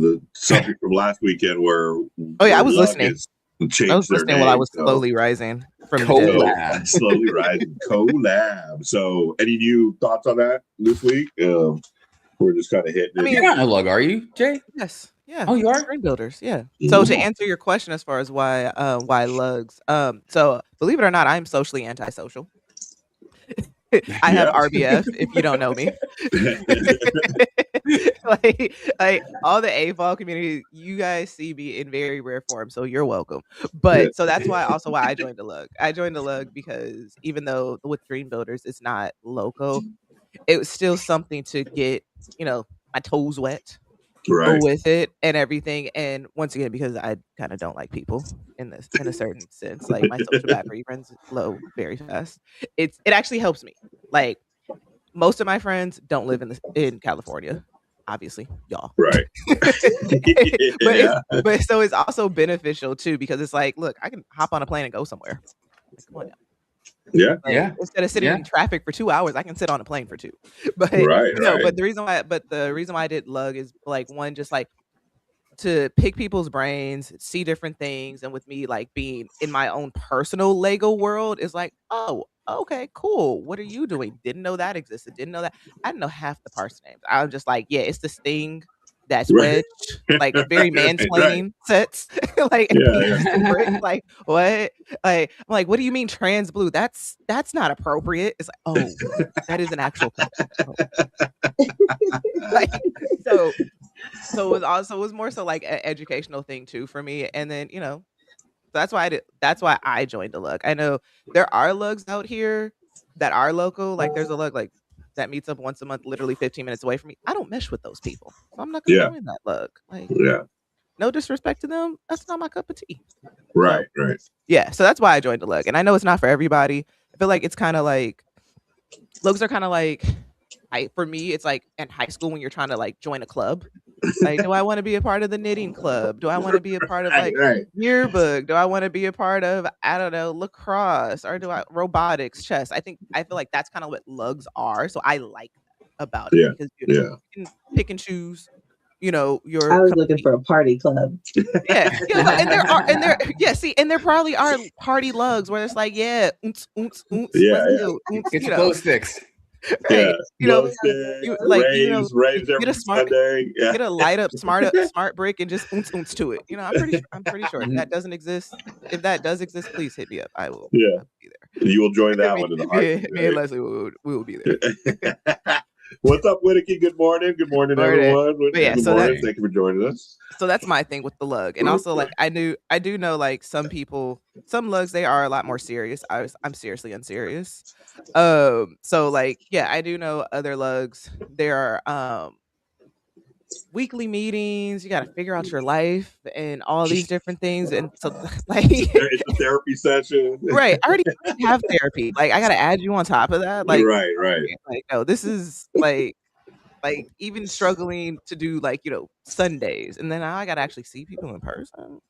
the subject from last weekend where I was listening. Changed I was listening their while I name, was slowly rising from the Collab. slowly rising. Collab. So, any new thoughts on that this week? We're just kind of hitting it. You're not a lug, are you, Jay? Yes. Yeah. Oh, you are? Screen builders. Yeah. So to answer your question as far as why lugs, so believe it or not, I'm socially antisocial. I have RBF, if you don't know me. like all the AFOL community, you guys see me in very rare form, so you're welcome. But so that's why I joined the lug. I joined the lug because even though with Dream Builders it's not loco, it was still something to get, my toes wet with it and everything. And once again, because I kind of don't like people in a certain sense, like my social battery runs low very fast. It actually helps me. Like most of my friends don't live in California, obviously, y'all. Right. but so it's also beneficial too, because it's like, look, I can hop on a plane and go somewhere. Like, come on now. Yeah. Instead of sitting in traffic for 2 hours, I can sit on a plane for 2. But but the reason why I did lug is like, one, just like to pick people's brains, see different things, and with me like being in my own personal Lego world is like, oh, okay, cool. What are you doing? Didn't know that existed. Didn't know that. I didn't know half the parts names. I'm just like, yeah, it's this thing that's wedged, like very mansplaining sets. Like like what? Like I'm like, what do you mean trans blue? That's not appropriate. It's like, oh, that is an actual color. Like so it was more so like an educational thing too for me. And then that's why I joined the lug. I know there are lugs out here that are local. Like there's a lug like that meets up once a month, literally 15 minutes away from me. I don't mesh with those people, so I'm not gonna join that lug. Like, no disrespect to them, that's not my cup of tea. Right. Yeah, so that's why I joined the lug. And I know it's not for everybody. I feel like it's kind of like lugs are kind of like, for me, it's like in high school when you're trying to like join a club. Like, do I want to be a part of the knitting club? Do I want to be a part of like yearbook? Do I want to be a part of, I don't know, lacrosse, or do I robotics, chess? I feel like that's kind of what lugs are. So I like that about it because you can pick and choose. Your I was looking for a party club. and there probably are party lugs where it's like, it's glow sticks. Right. Raves get a smart, get a light up smart brick and just to it. I'm pretty sure if that doesn't exist, if that does exist, please hit me up. I will. Yeah, be there. You will join that one in the heart. Me and Leslie we will be there. What's up, Whittaky? Good morning. Good morning, everyone. Good morning. Thank you for joining us. So that's my thing with the lug. And also, like, I do know, like, some lugs, they are a lot more serious. I'm seriously unserious. So like, yeah, I do know other lugs. There are weekly meetings. You got to figure out your life and all these different things. And so like it's a therapy session. Right. I already have therapy. Like, I got to add you on top of that. Like, right. Like, no, this is like even struggling to do like, Sundays. And then now I got to actually see people in person.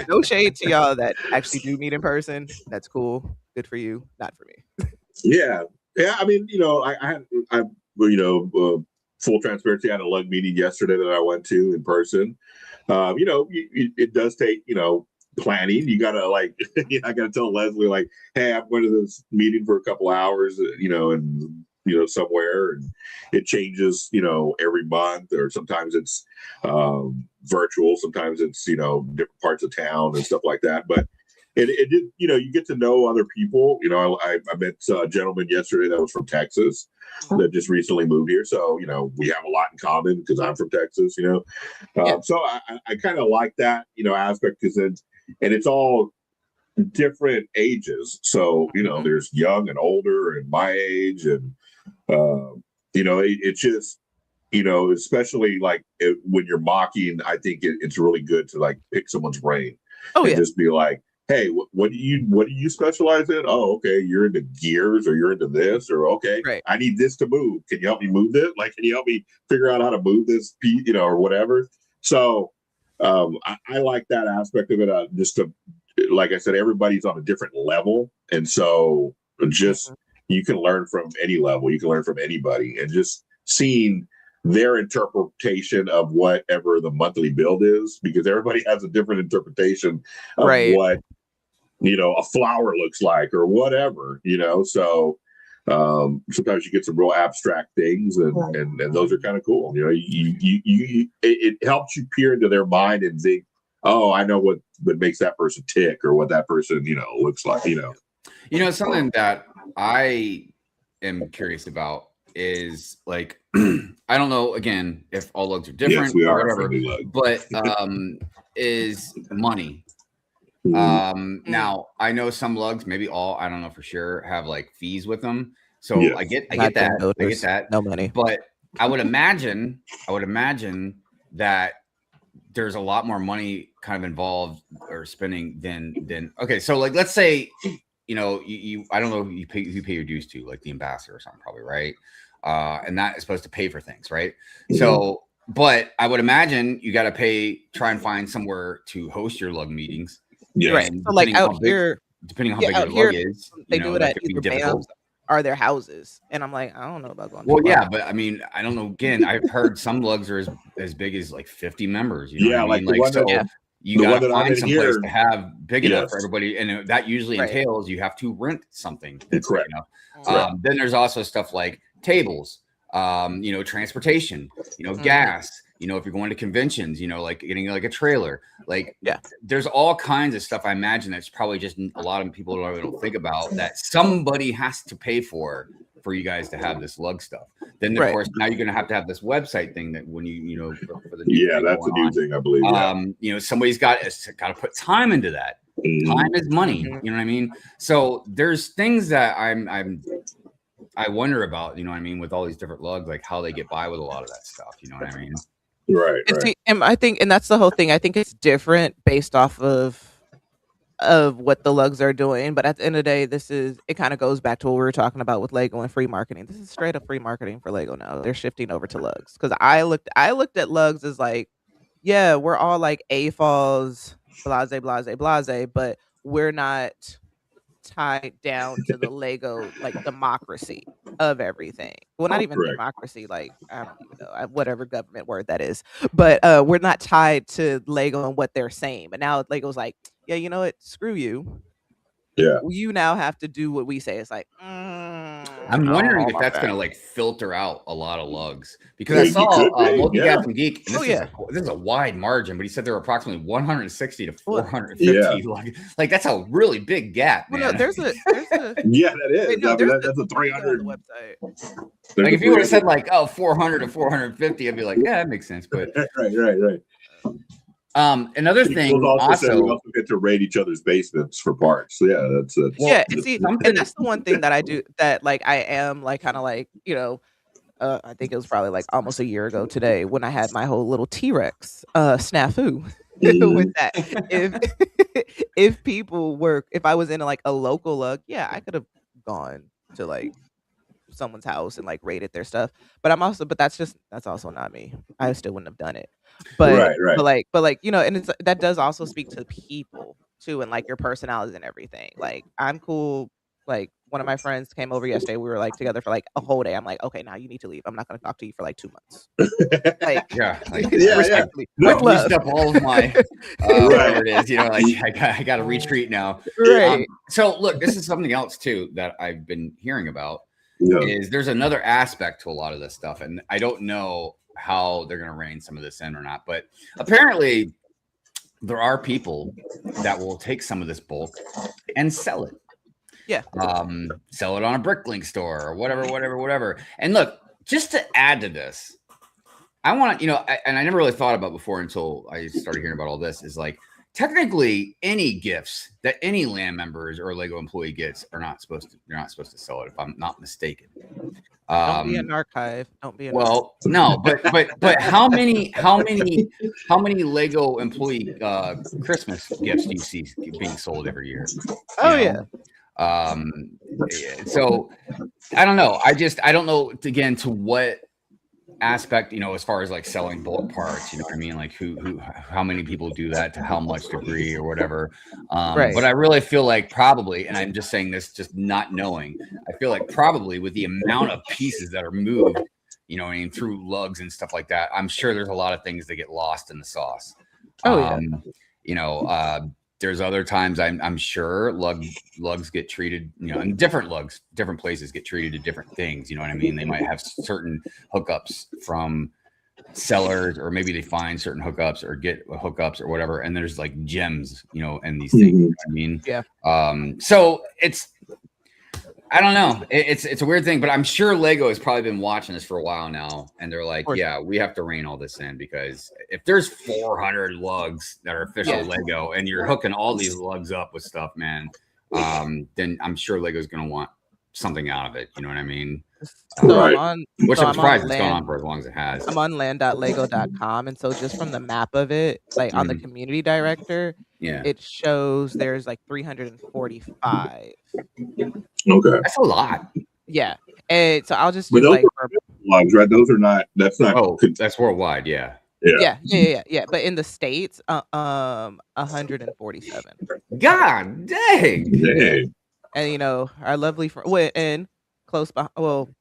No shade to y'all that actually do meet in person. That's cool. Good for you. Not for me. Yeah. I mean, I full transparency, I had a lug meeting yesterday that I went to in person. It does take, planning. You gotta I gotta tell Leslie, like, hey, I'm going to this meeting for a couple hours, and somewhere, and it changes, every month, or sometimes it's virtual, sometimes it's different parts of town and stuff like that. But it did, you get to know other people. I met a gentleman yesterday that was from Texas that just recently moved here, so we have a lot in common because I'm from Texas. So I kind of like that aspect, because and it's all different ages. So there's young and older and my age, and it's just especially like when you're mocking, I think it's really good to like pick someone's brain and just be like, hey, what do you specialize in? Oh, okay, you're into gears, or you're into this, or okay, I need this to move. Can you help me move this? Like, can you help me figure out how to move this piece, or whatever? So I like that aspect of it. Just to, like I said, everybody's on a different level, and so just you can learn from any level. You can learn from anybody, and just seeing their interpretation of whatever the monthly build is, because everybody has a different interpretation of what, a flower looks like or whatever, so sometimes you get some real abstract things and those are kind of cool. It helps you peer into their mind and think, oh, I know what makes that person tick or what that person, looks like, Something that I am curious about is like, I don't know, again, if all lugs are different, yes, we or are whatever, but is money. Now I know some lugs, maybe all, I don't know for sure, have like fees with them. So yes. I get that. No money. But I would imagine that there's a lot more money kind of involved or spending than okay. So like, let's say, you I don't know who you pay your dues to, like the ambassador or something, probably, right? And that is supposed to pay for things, right? Mm-hmm. So, but I would imagine you got to try and find somewhere to host your lug meetings. Yeah, right. So like out here, depending on how big your lug is, they do it at either BAMs or their houses, and I'm like, I don't know about going. Well, yeah, but I mean, I don't know. Again, I've heard some lugs are as big as like 50 members. You know what I mean? Like, so you got to find some place to have big enough for everybody, and that usually entails you have to rent something that's big enough. Then there's also stuff like tables, transportation, gas. If you're going to conventions, like getting like a trailer, like there's all kinds of stuff. I imagine that's probably just a lot of people don't think about that somebody has to pay for you guys to have this lug stuff. Then of course now you're going to have this website thing that when for the new that's a new thing, I believe. Somebody's got to put time into that. Time is money. You know what I mean? So there's things that I wonder about, with all these different lugs, like how they get by with a lot of that stuff. You know what I mean? Right. See, and I think, and that's the whole thing. I think it's different based off of what the lugs are doing. But at the end of the day, it kind of goes back to what we were talking about with Lego and free marketing. This is straight up free marketing for Lego now. They're shifting over to lugs because I looked at lugs as like, yeah, we're all like AFOLs, blase, but we're not tied down to the Lego like democracy of everything. Well, not even democracy, like I don't even know whatever government word that is, but we're not tied to Lego and what they're saying. But now Lego's like, yeah, you know what? Screw you. Yeah, you now have to do what we say. It's like I'm wondering if that's gonna like filter out a lot of lugs because I saw Multi-Gas and Geek. And this is a wide margin, but he said there were approximately 160 to 450. Like that's a really big gap, man. Well, no, there's a yeah, that is. Wait, no, that's a 300 website. Like if you would have said like 400 to 450, I'd be like, yeah, that makes sense. But right. Another thing we also get to raid each other's basements for parts. So that's and that's the one thing that I do that like I am like kind of like I think it was probably like almost a year ago today when I had my whole little T-Rex snafu with that. If I was in like a local lug, I could have gone to like someone's house and like raided their stuff, but that's also not me. I still wouldn't have done it. But and that does also speak to people too, and like your personalities and everything. Like I'm cool. Like one of my friends came over yesterday. We were like together for like a whole day. I'm like, okay, now you need to leave. I'm not going to talk to you for like 2 months. Respectfully. With love. Used up all of my whatever it is. I got to retreat now. Right. So look, this is something else too that I've been hearing about. Is there's another aspect to a lot of this stuff, and I don't know how they're going to rein some of this in or not, but apparently there are people that will take some of this bulk and sell it. Sell it on a Bricklink store or whatever. And look, just to add to this, I want to, and I never really thought about before until I started hearing about all this, is like technically any gifts that any land members or Lego employee gets you're not supposed to sell it, if I'm not mistaken. Don't be an archive. Don't be an no, but how many Lego employee Christmas gifts do you see being sold every year? So I don't know. I don't know again to what aspect, as far as like selling bulk parts, you know what I mean? Like how many people do that to how much degree or whatever. But I really feel like probably, and I'm just saying this, just not knowing, I feel like probably with the amount of pieces that are moved, you know what I mean, through lugs and stuff like that. I'm sure there's a lot of things that get lost in the sauce. You know, there's other times I'm sure lugs get treated, you know, and different places get treated to different things. You know what I mean? They might have certain hookups from sellers, or maybe they find certain hookups or get hookups or whatever. And there's like gems, you know, and these things. You know what I mean? Yeah. So I don't know. It's a weird thing, but I'm sure Lego has probably been watching this for a while now, and they're like, yeah, we have to rein all this in, because if there's 400 lugs that are official Lego, and you're hooking all these lugs up with stuff, man, then I'm sure Lego's going to want something out of it. You know what I mean? So which I'm surprised it's gone on for as long as it has. I'm on land.lego.com, and so just from the map of it, like on the community director, it shows there's like 345. Okay, that's a lot. Yeah, and so I'll just do like logs, right? Those are not. That's not. Oh, that's worldwide. Yeah. But in the States, 147. God dang. And you know, our lovely and close by,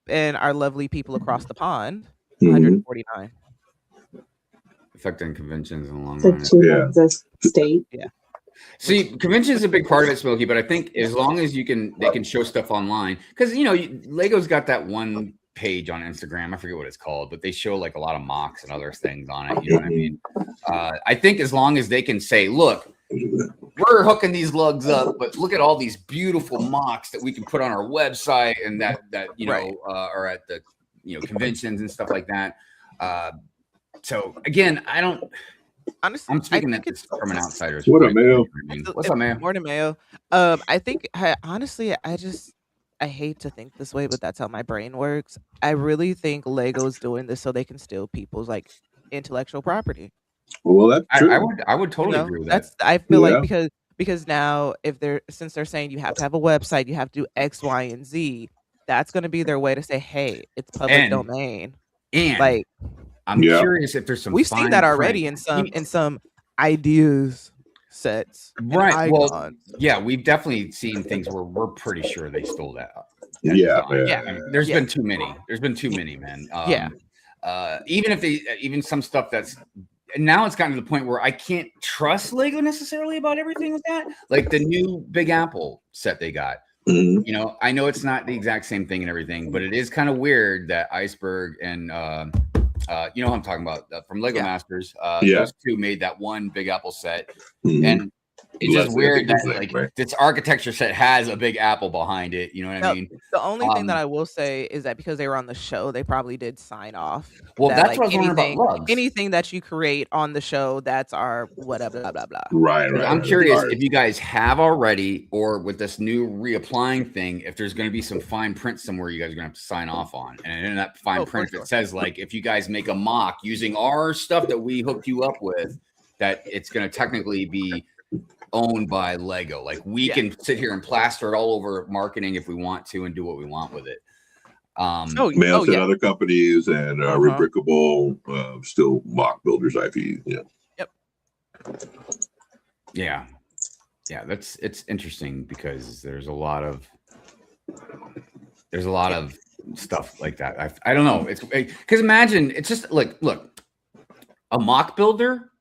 and our lovely people across the pond, 149. Affecting conventions in the long run. State. Yeah. See, convention is a big part of it, Smokey, but I think as long as they can show stuff online, because, you know, Lego's got that one page on Instagram, I forget what it's called, but they show like a lot of mocks and other things on it. You know what I mean? I think as long as they can say, look, we're hooking these lugs up, but look at all these beautiful mocks that we can put on our website, and that you know are at the, you know, conventions and stuff like that. So again, honestly, I'm speaking from an outsider's point. What up, Mayo? What's up, Mayo? Morning, Mayo. I think honestly, I hate to think this way, but that's how my brain works. I really think Lego's doing this so they can steal people's like intellectual property. Well, that's true. I would totally agree with that. I feel like because now since they're saying you have to have a website, you have to do X, Y, and Z, that's going to be their way to say, hey, it's public domain. And like, I'm curious if there's some. We've seen that already in some ideas sets, right? Well, yeah, we've definitely seen things where we're pretty sure they stole that. There's been too many. There's been too many, man. Even some stuff that's. Now it's gotten to the point where I can't trust Lego necessarily about everything with that. Like the new Big Apple set they got. You know, I know it's not the exact same thing and everything, but it is kind of weird that Iceberg and you know what I'm talking about from Lego Masters. Those two made that one Big Apple set, and it's just weird that like this architecture set has a Big Apple behind it. You know what I mean? The only thing that I will say is that because they were on the show, they probably did sign off. Well, that's what I was wondering about lugs. Anything that you create on the show, that's our whatever, blah, blah, blah. Right. I'm curious if you guys have already, or with this new reapplying thing, if there's going to be some fine print somewhere you guys are going to have to sign off on. And in that fine print, it says like, if you guys make a mock using our stuff that we hooked you up with, that it's going to technically be owned by Lego. Like we can sit here and plaster it all over marketing if we want to and do what we want with it. Mails and other companies and Rebrickable, still mock builders IP. Yeah, it's interesting because there's a lot of stuff like that. I don't know. It's because imagine it's just like, look, a mock builder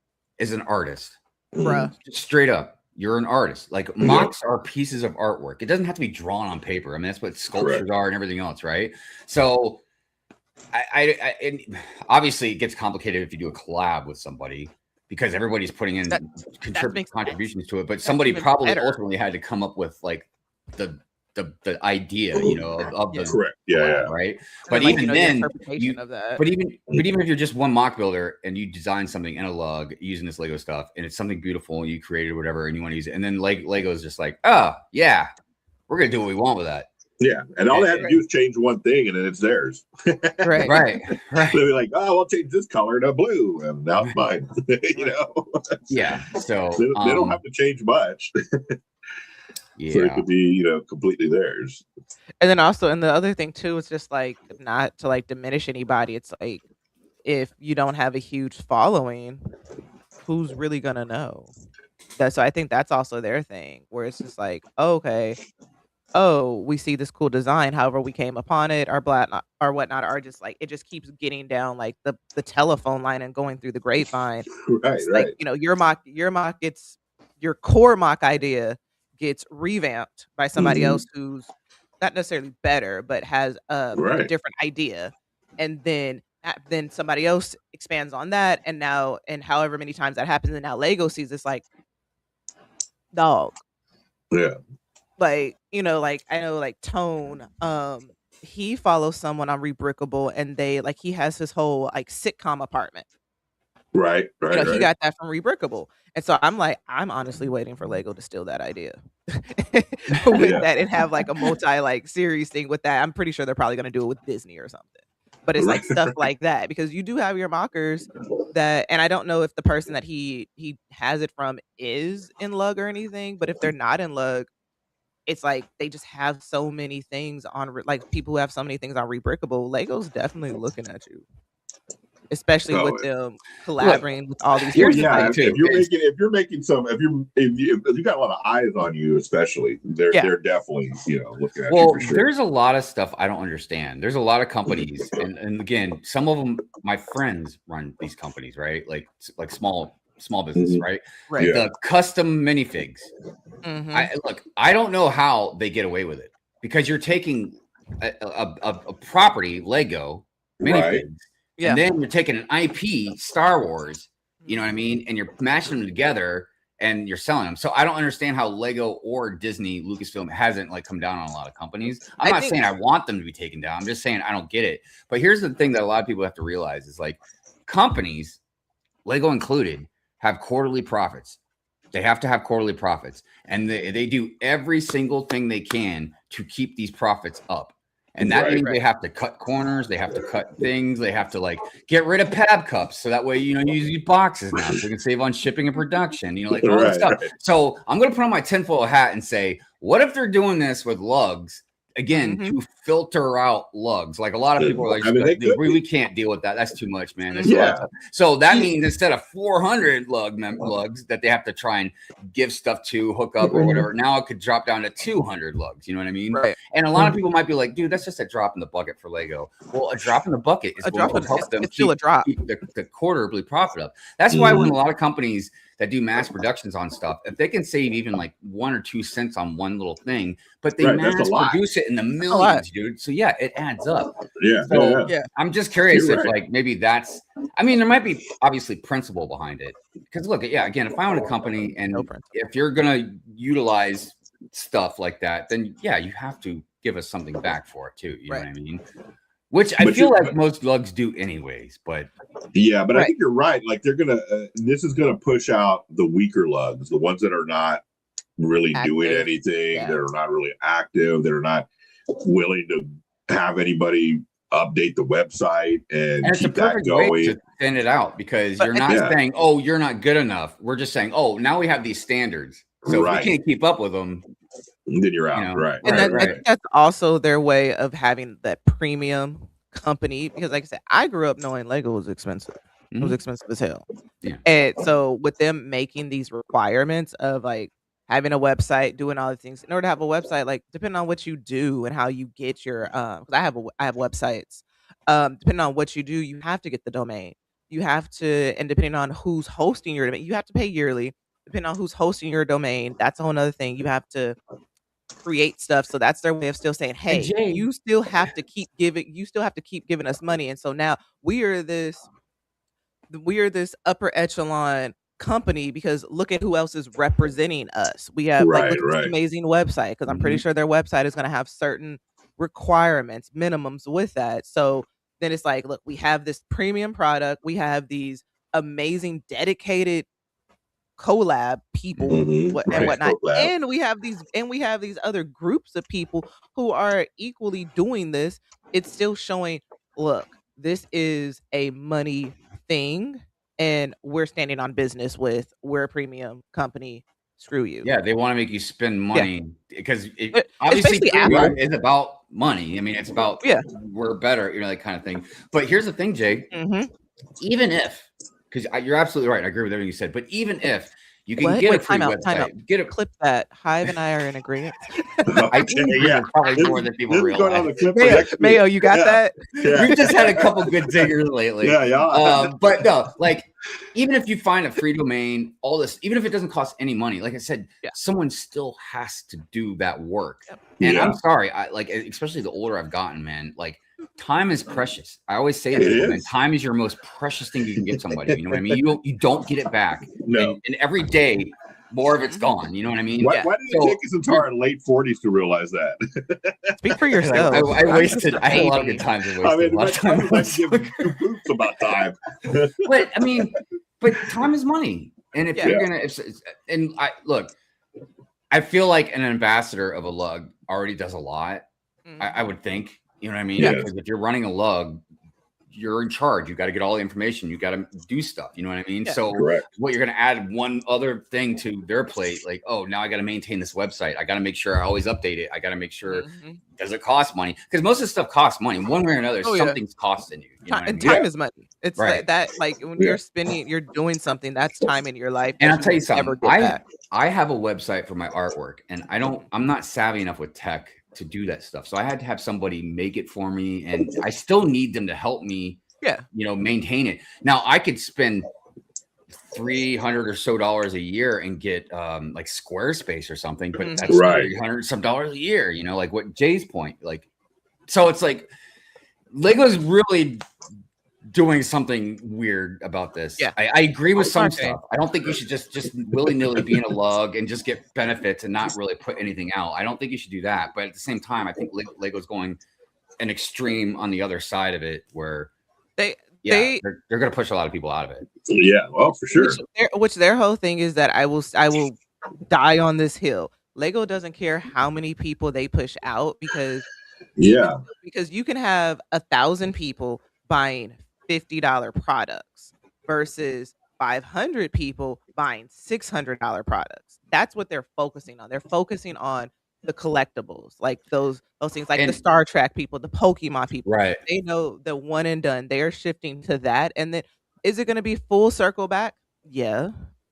is an artist, bruh. Straight up. You're an artist. Like mocks are pieces of artwork. It doesn't have to be drawn on paper. I mean, that's what sculptures are and everything else, right? So, and obviously, it gets complicated if you do a collab with somebody because everybody's putting in contributions to it. But somebody probably ultimately had to come up with like the idea, you know, of the correct, right. But even then, but even if you're just one mock builder and you design something in a lug using this Lego stuff, and it's something beautiful and you created whatever and you want to use it, and then Lego is just like, oh yeah, we're gonna do what we want with that. Yeah, and all they have to do is change one thing, and then it's theirs. Right. They'll be like, "Oh, we'll change this color to blue, and now it's mine." You know? Yeah. So they don't have to change much. For it to be, you know, completely theirs. And then also, and the other thing too is just like not to like diminish anybody. It's like if you don't have a huge following, who's really gonna know? So I think that's also their thing, where it's just like, oh, okay, oh, we see this cool design, however we came upon it, or whatnot, or just like it just keeps getting down like the telephone line and going through the grapevine. Right, like your mock gets your core mock idea gets revamped by somebody else who's not necessarily better, but has a different idea, and then somebody else expands on that, and however many times that happens, and now Lego sees this like, dog. Yeah. Like, like I know like Tone, he follows someone on Rebrickable, and he has his whole like sitcom apartment. Right. He got that from Rebrickable. And so I'm honestly waiting for Lego to steal that idea with that and have like a multi series thing with that. I'm pretty sure they're probably going to do it with Disney or something. But it's like stuff like that, because you do have your mockers that, and I don't know if the person that he has it from is in Lug or anything, but if they're not in Lug, it's like they just have so many things on people who have so many things on Rebrickable. Lego's definitely looking at you. Especially with them collaborating with all these. If you got a lot of eyes on you, especially they're definitely looking at you. Well, there's a lot of stuff I don't understand. There's a lot of companies, and again, some of them, my friends run these companies, right? Like small business, right? Right. The custom minifigs. I don't know how they get away with it, because you're taking a property, Lego minifigs. And then you're taking an IP, Star Wars, you know what I mean? And you're mashing them together and you're selling them. So I don't understand how Lego or Disney, Lucasfilm hasn't come down on a lot of companies. I'm not saying I want them to be taken down. I'm just saying I don't get it. But here's the thing that a lot of people have to realize is companies, Lego included, have quarterly profits. They have to have quarterly profits. And they do every single thing they can to keep these profits up. And that means they have to cut corners, they have to cut things, they have to get rid of PAB cups, so that way you use boxes now, so you can save on shipping and production, all that stuff. So I'm gonna put on my tinfoil hat and say, what if they're doing this with lugs? Again, to filter out lugs. Like a lot of people are we can't deal with that. That's too much, man. So that means instead of 400 lugs that they have to try and give stuff to, hook up or whatever, now it could drop down to 200 lugs. You know what I mean? Right. And a lot of people might be like, dude, that's just a drop in the bucket for Lego. Well, a drop in the bucket is going to help them keep the quarterly profit up. That's why when a lot of companies that do mass productions on stuff, if they can save even 1 or 2 cents on one little thing, but they mass produce it in the millions, dude. So yeah, it adds up. I'm just curious if maybe that's, I mean, there might be obviously principle behind it, because look, again, if I own a company and if you're gonna utilize stuff like that, then you have to give us something back for it too. You know what I mean? Which I feel like most lugs do anyways, but I think you're right. They're gonna this is gonna push out the weaker lugs, the ones that are not really doing anything, that are not really active, that are not willing to have anybody update the website and keep that going. Way to thin it out, because you're not saying, oh, you're not good enough. We're just saying, oh, now we have these standards, so if we can't keep up with them, then you're out. I think that's also their way of having that premium company, because like I said, I grew up knowing Lego was expensive. It was expensive as hell. And so with them making these requirements of having a website, doing all the things in order to have a website, depending on what you do and how you get your because I have websites, depending on what you do, you have to get the domain, you have to, and depending on who's hosting your domain, you have to pay yearly. Depending on who's hosting your domain, that's a whole nother thing. You have to create stuff. So that's their way of still saying, hey, you still have to keep giving us money. And so now we are this upper echelon company, because look at who else is representing us. We have look at this amazing website, because I'm pretty sure their website is going to have certain requirements, minimums with that. So then it's look, we have this premium product, we have these amazing dedicated collab people and whatnot, and we have these other groups of people who are equally doing this. It's still showing, look, this is a money thing, and we're standing on business with, we're a premium company, screw you. They want to make you spend money, because obviously premium is about money. I mean, it's about we're better, that kind of thing. But here's the thing, Jay, even if, because you're absolutely right, I agree with everything you said, but even if You can get a free website. Time out. Get a clip that. Hive and I are in agreement. I think probably more than people realize. Mayo, you got that? Yeah. We've just had a couple good dingers lately. But no, like, even if you find a free domain, all this, even if it doesn't cost any money, like I said, someone still has to do that work. And I'm sorry, I like, especially the older I've gotten, man, like, time is precious. I always say this, man. Time is your most precious thing you can give somebody. You know what I mean? You don't get it back. No. And every day, more of it's gone. You know what I mean? Why did it take us until our late 40s to realize that? Speak for yourself. I wasted. I had a lot of good times. I mean, a lot of time. Give two boots about time. But I mean, but time is money, and if you're gonna, and I look, I feel like an ambassador of a lug already does a lot. I would think. You know what I mean? Yeah. Because if you're running a lug, you're in charge. You got to get all the information. You got to do stuff. You know what I mean? Yeah. So what you're going to add one other thing to their plate, like, oh, now I got to maintain this website. I got to make sure I always update it. I got to make sure, does it cost money? Because most of this stuff costs money. One way or another, something's costing you. You know what I mean? Time is money. It's like that, like when you're spending, you're doing something, that's time in your life. And I'll tell you something. I have a website for my artwork, and I'm not savvy enough with tech to do that stuff. So I had to have somebody make it for me, and I still need them to help me, maintain it. Now I could spend $300 or so a year and get like Squarespace or something, but that's $300 some a year, you know, like what Jay's point, like, so it's like Lego's really doing something weird about this. Yeah, I agree with some stuff. I don't think you should just willy-nilly be in a lug and just get benefits and not really put anything out. I don't think you should do that. But at the same time, I think Lego's going an extreme on the other side of it, where they're going to push a lot of people out of it. Yeah, well, for sure. Which their whole thing is that I will die on this hill. Lego doesn't care how many people they push out, because you can have 1,000 people buying $50 products versus 500 people buying $600 products. That's what they're focusing on. They're focusing on the collectibles, like those things, like the Star Trek people, the Pokemon people. Right. They know the one and done. They are shifting to that. And then, is it going to be full circle back? Yeah.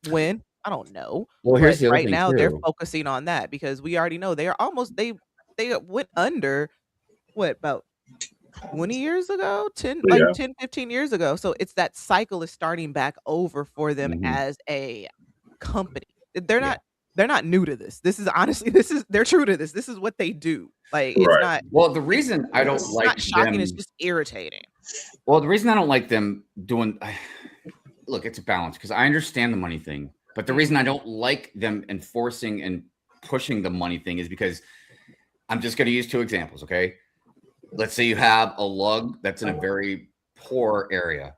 When? I don't know. Well, here's the other right thing now too. They're focusing on that, because we already know they are almost they went under about 20 years ago, 10, 15 years ago. So it's that cycle is starting back over for them as a company. They're not new to this. This is honestly, they're true to this. This is what they do. Like, it's not. Well, the reason I don't it's like not shocking, them, it's just irritating. Well, the reason I don't like them doing, look, it's a balance, because I understand the money thing, but the reason I don't like them enforcing and pushing the money thing is because I'm just going to use two examples. Okay. Let's say you have a lug that's in a very poor area,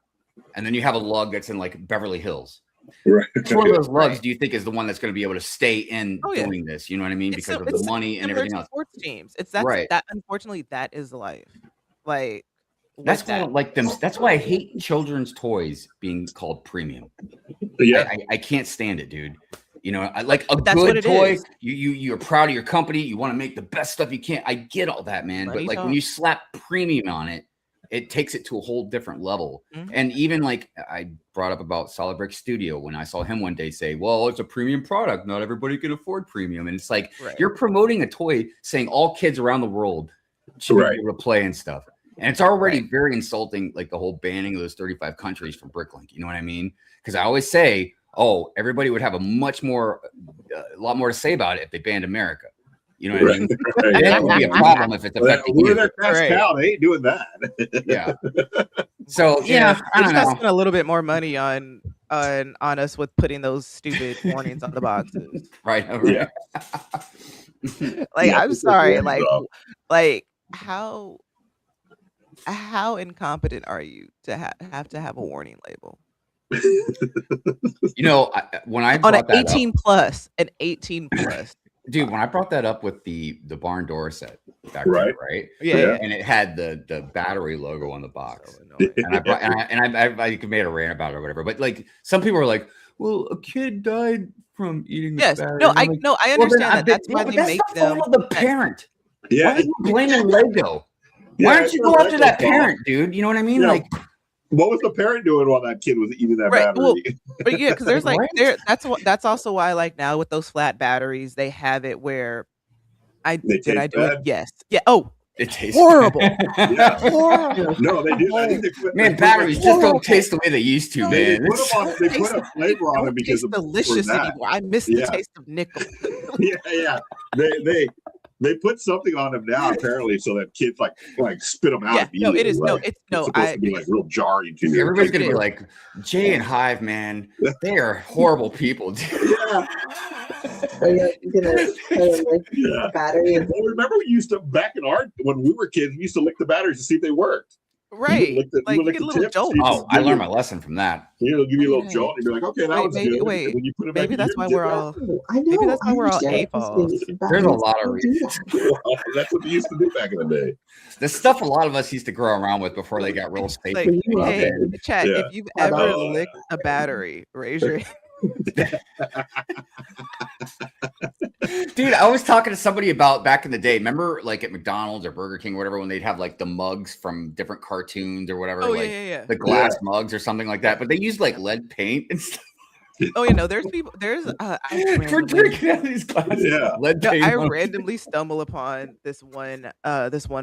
and then you have a lug that's in like Beverly Hills. Right. Which one of those lugs do you think is the one that's going to be able to stay in doing this? You know what I mean? Because of the money and everything else. Sports teams. That unfortunately, that is life. Like, that's why I don't like them. That's why I hate children's toys being called premium. Yeah, I can't stand it, dude. You know, I like a good toy. You're proud of your company. You want to make the best stuff you can. I get all that, man. But like when you slap premium on it, it takes it to a whole different level. And even like I brought up about Solid Brick Studio when I saw him one day say, well, it's a premium product. Not everybody can afford premium. And it's like, you're promoting a toy saying all kids around the world should be able to play and stuff. And it's already very insulting, like the whole banning of those 35 countries from Bricklink. You know what I mean? Because I always say, oh, everybody would have a lot more to say about it if they banned America. You know what I mean? And that would be a problem if it's affecting you. They ain't doing that. Yeah. So I don't know. Spend a little bit more money on us with putting those stupid warnings on the boxes. Right. Yeah. Like, I'm sorry. Like how incompetent are you to have to have a warning label? You know, when I brought on an 18 plus, dude, when I brought that up with the barn door set back then, right? Yeah, and it had the battery logo on the box, and I made a rant about it or whatever. But like, some people were like, "Well, a kid died from eating." Yes, battery. no, I understand that. That's why they make them the parent. Yeah, why are you blaming Lego? Why don't you go after that parent, dude? You know what I mean? Like, What was the parent doing while that kid was eating that battery? Well, but yeah, because there's like that's also why like now with those flat batteries they have it where I do it? Yes. Yeah. Oh, it tastes horrible. Yeah. Horrible. No, they do. I think man, batteries just don't taste the way they used to, man. They put a flavor on them because it's delicious anymore. I miss the taste of nickel. Yeah. They put something on them now apparently so that kids like spit them out. Yeah, no, it is it's supposed to be like real jarring to you. Everybody's gonna be like, Jay and Hive, man, they are horrible people. Yeah. Are you gonna lick the battery? Well, remember we used to when we were kids, we used to lick the batteries to see if they worked. Right. You get a little jolt. Oh, I learned my lesson from that. Give you a little jolt and be like, okay, that was good. Wait, when you put it maybe back that's why we're all maybe that's why we're all A-balls. There's a lot of reasons. That's what they used to do back in the day. The stuff a lot of us used to grow around with before they got real safe. Like, hey, chat, if you've ever licked a battery, raise your hand. Dude, I was talking to somebody about back in the day. Remember, like at McDonald's or Burger King or whatever, when they'd have like the mugs from different cartoons or whatever, the glass mugs or something like that. But they used like lead paint and stuff. Oh, you know, there's people. There's for drinking out of these glasses. Yeah, lead paint. I randomly stumble upon this one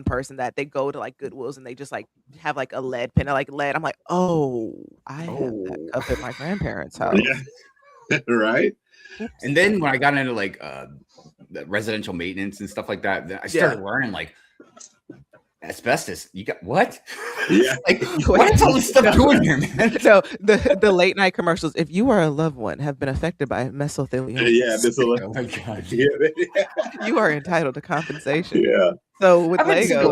person that they go to like Goodwills and they just like have like a lead pen, like lead. I'm like, oh, I have that up at my grandparents' house. Yeah. Right. And then when I got into like the residential maintenance and stuff like that, I started learning like asbestos. You got what? Yeah. Like what is all this stuff doing here, man? So the late night commercials. If you or a loved one have been affected by mesothelioma, oh my god, you are entitled to compensation. Yeah. So with Lego,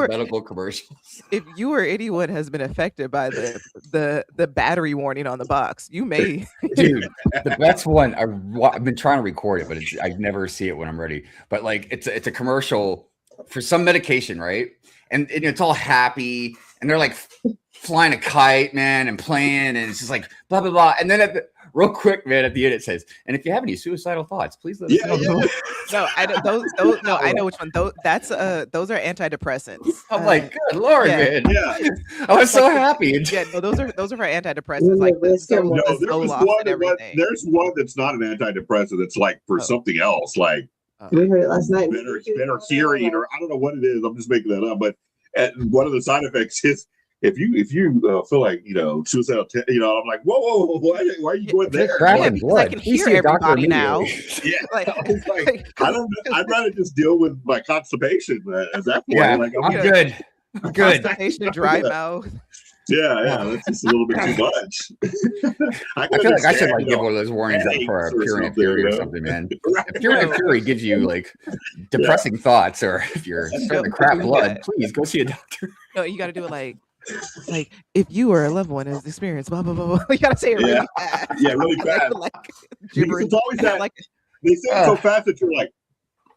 medical commercials. If you or anyone has been affected by the battery warning on the box, you may. Dude, the best one. I've been trying to record it, but I never see it when I'm ready. But like, it's a commercial for some medication, right? And it's all happy, and they're like flying a kite, man, and playing, and it's just like blah blah blah. And then real quick, man, at the end it says, "And if you have any suicidal thoughts, please let us know." Yeah. No, I don't. Those. No, I know which one. Those are antidepressants. I'm like, good lord, man. Yeah. I was so happy. Yeah, no, those are for antidepressants. Like there's one that's not an antidepressant. It's like for something else, like. We heard it last night. Better hearing, or I don't know what it is. I'm just making that up. But one of the side effects is if you feel like suicidal, I'm like, whoa, why are you going there? I can hear everybody now. Yeah, I'd rather just deal with my constipation at that point. Yeah, like, I'm good. Good. Constipation, dry mouth. Yeah, that's just a little bit too much. I feel like I should like give one of those warnings up for a Pure and Fury or something, man. If Pure and Fury gives you like depressing thoughts, or if you're starting to crap blood, please go see a doctor. No, you got to do it like if you or a loved one has experienced blah blah blah. You got to say it really fast. Yeah, really fast. Like gibberish. It's always that. They say it so fast that you're like,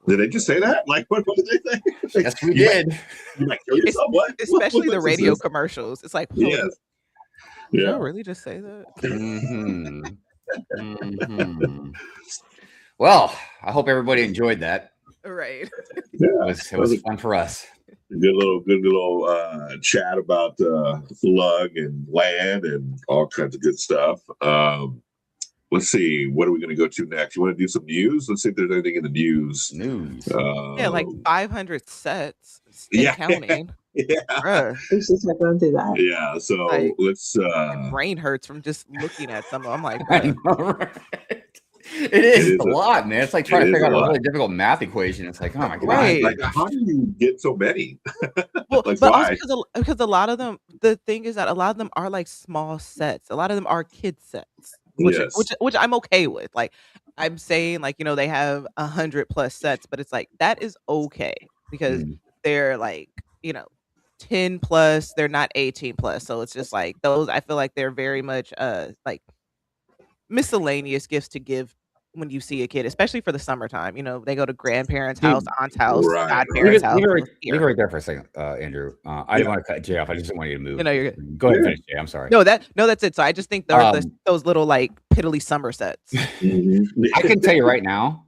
did they just say that? Like, what did they say? Yes, we did. You might kill yourself. What? Especially the radio commercials. It's like, yes. Did you really just say that? Mm-hmm. Mm-hmm. Well, I hope everybody enjoyed that. Right. Yeah, it was fun for us. Good little chat about lug and land and all kinds of good stuff. Let's see. What are we going to go to next? You want to do some news? Let's see if there's anything in the news. Like 500 sets. Counting. Yeah. We should start going through that. Yeah. So let's. My brain hurts from just looking at some. I'm like, I know, right? It is a lot, man. It's like trying to figure out a really difficult math equation. It's like, oh my god, right. Like, how do you get so many? Well, like, but why? Also because a lot of them. The thing is that a lot of them are like small sets. A lot of them are kid sets. Which I'm okay with. Like I'm saying, like, they have 100+ sets, but it's like that is okay because they're like 10+, they're not 18+. So it's just like those. I feel like they're very much like miscellaneous gifts to give when you see a kid, especially for the summertime. They go to grandparents' house, aunt's house, godparents' house. Leave it right there for a second, Andrew. I didn't want to cut Jay off. I just didn't want you to move. You're good. Go ahead and finish, Jay. I'm sorry. No, that's it. So I just think those little like piddly summer sets. I can tell you right now.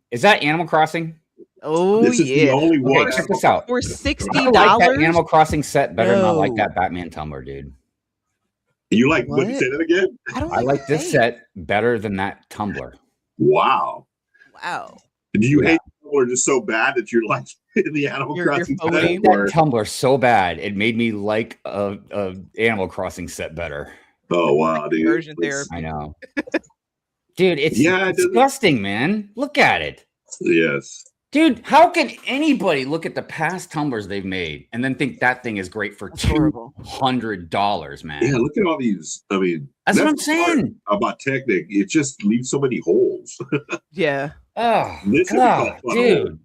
Is that Animal Crossing? Oh, this is the only one. Okay, check this out. For $60. I like that Animal Crossing set better than I like that Batman tumbler, dude. You like what? You say that again? I like this set better than that tumbler. Wow. Do you hate the tumbler just so bad that you're like in the Animal Crossing set? That tumbler so bad it made me like a Animal Crossing set better. Oh wow, dude! Version therapy. I know, dude. It's disgusting, man. Look at it. Yes. Dude, how can anybody look at the past tumblers they've made and then think that thing is great for $200, man? Yeah, look at all these. I mean, that's what I'm saying about Technic. It just leaves so many holes. Yeah. Oh, God, dude.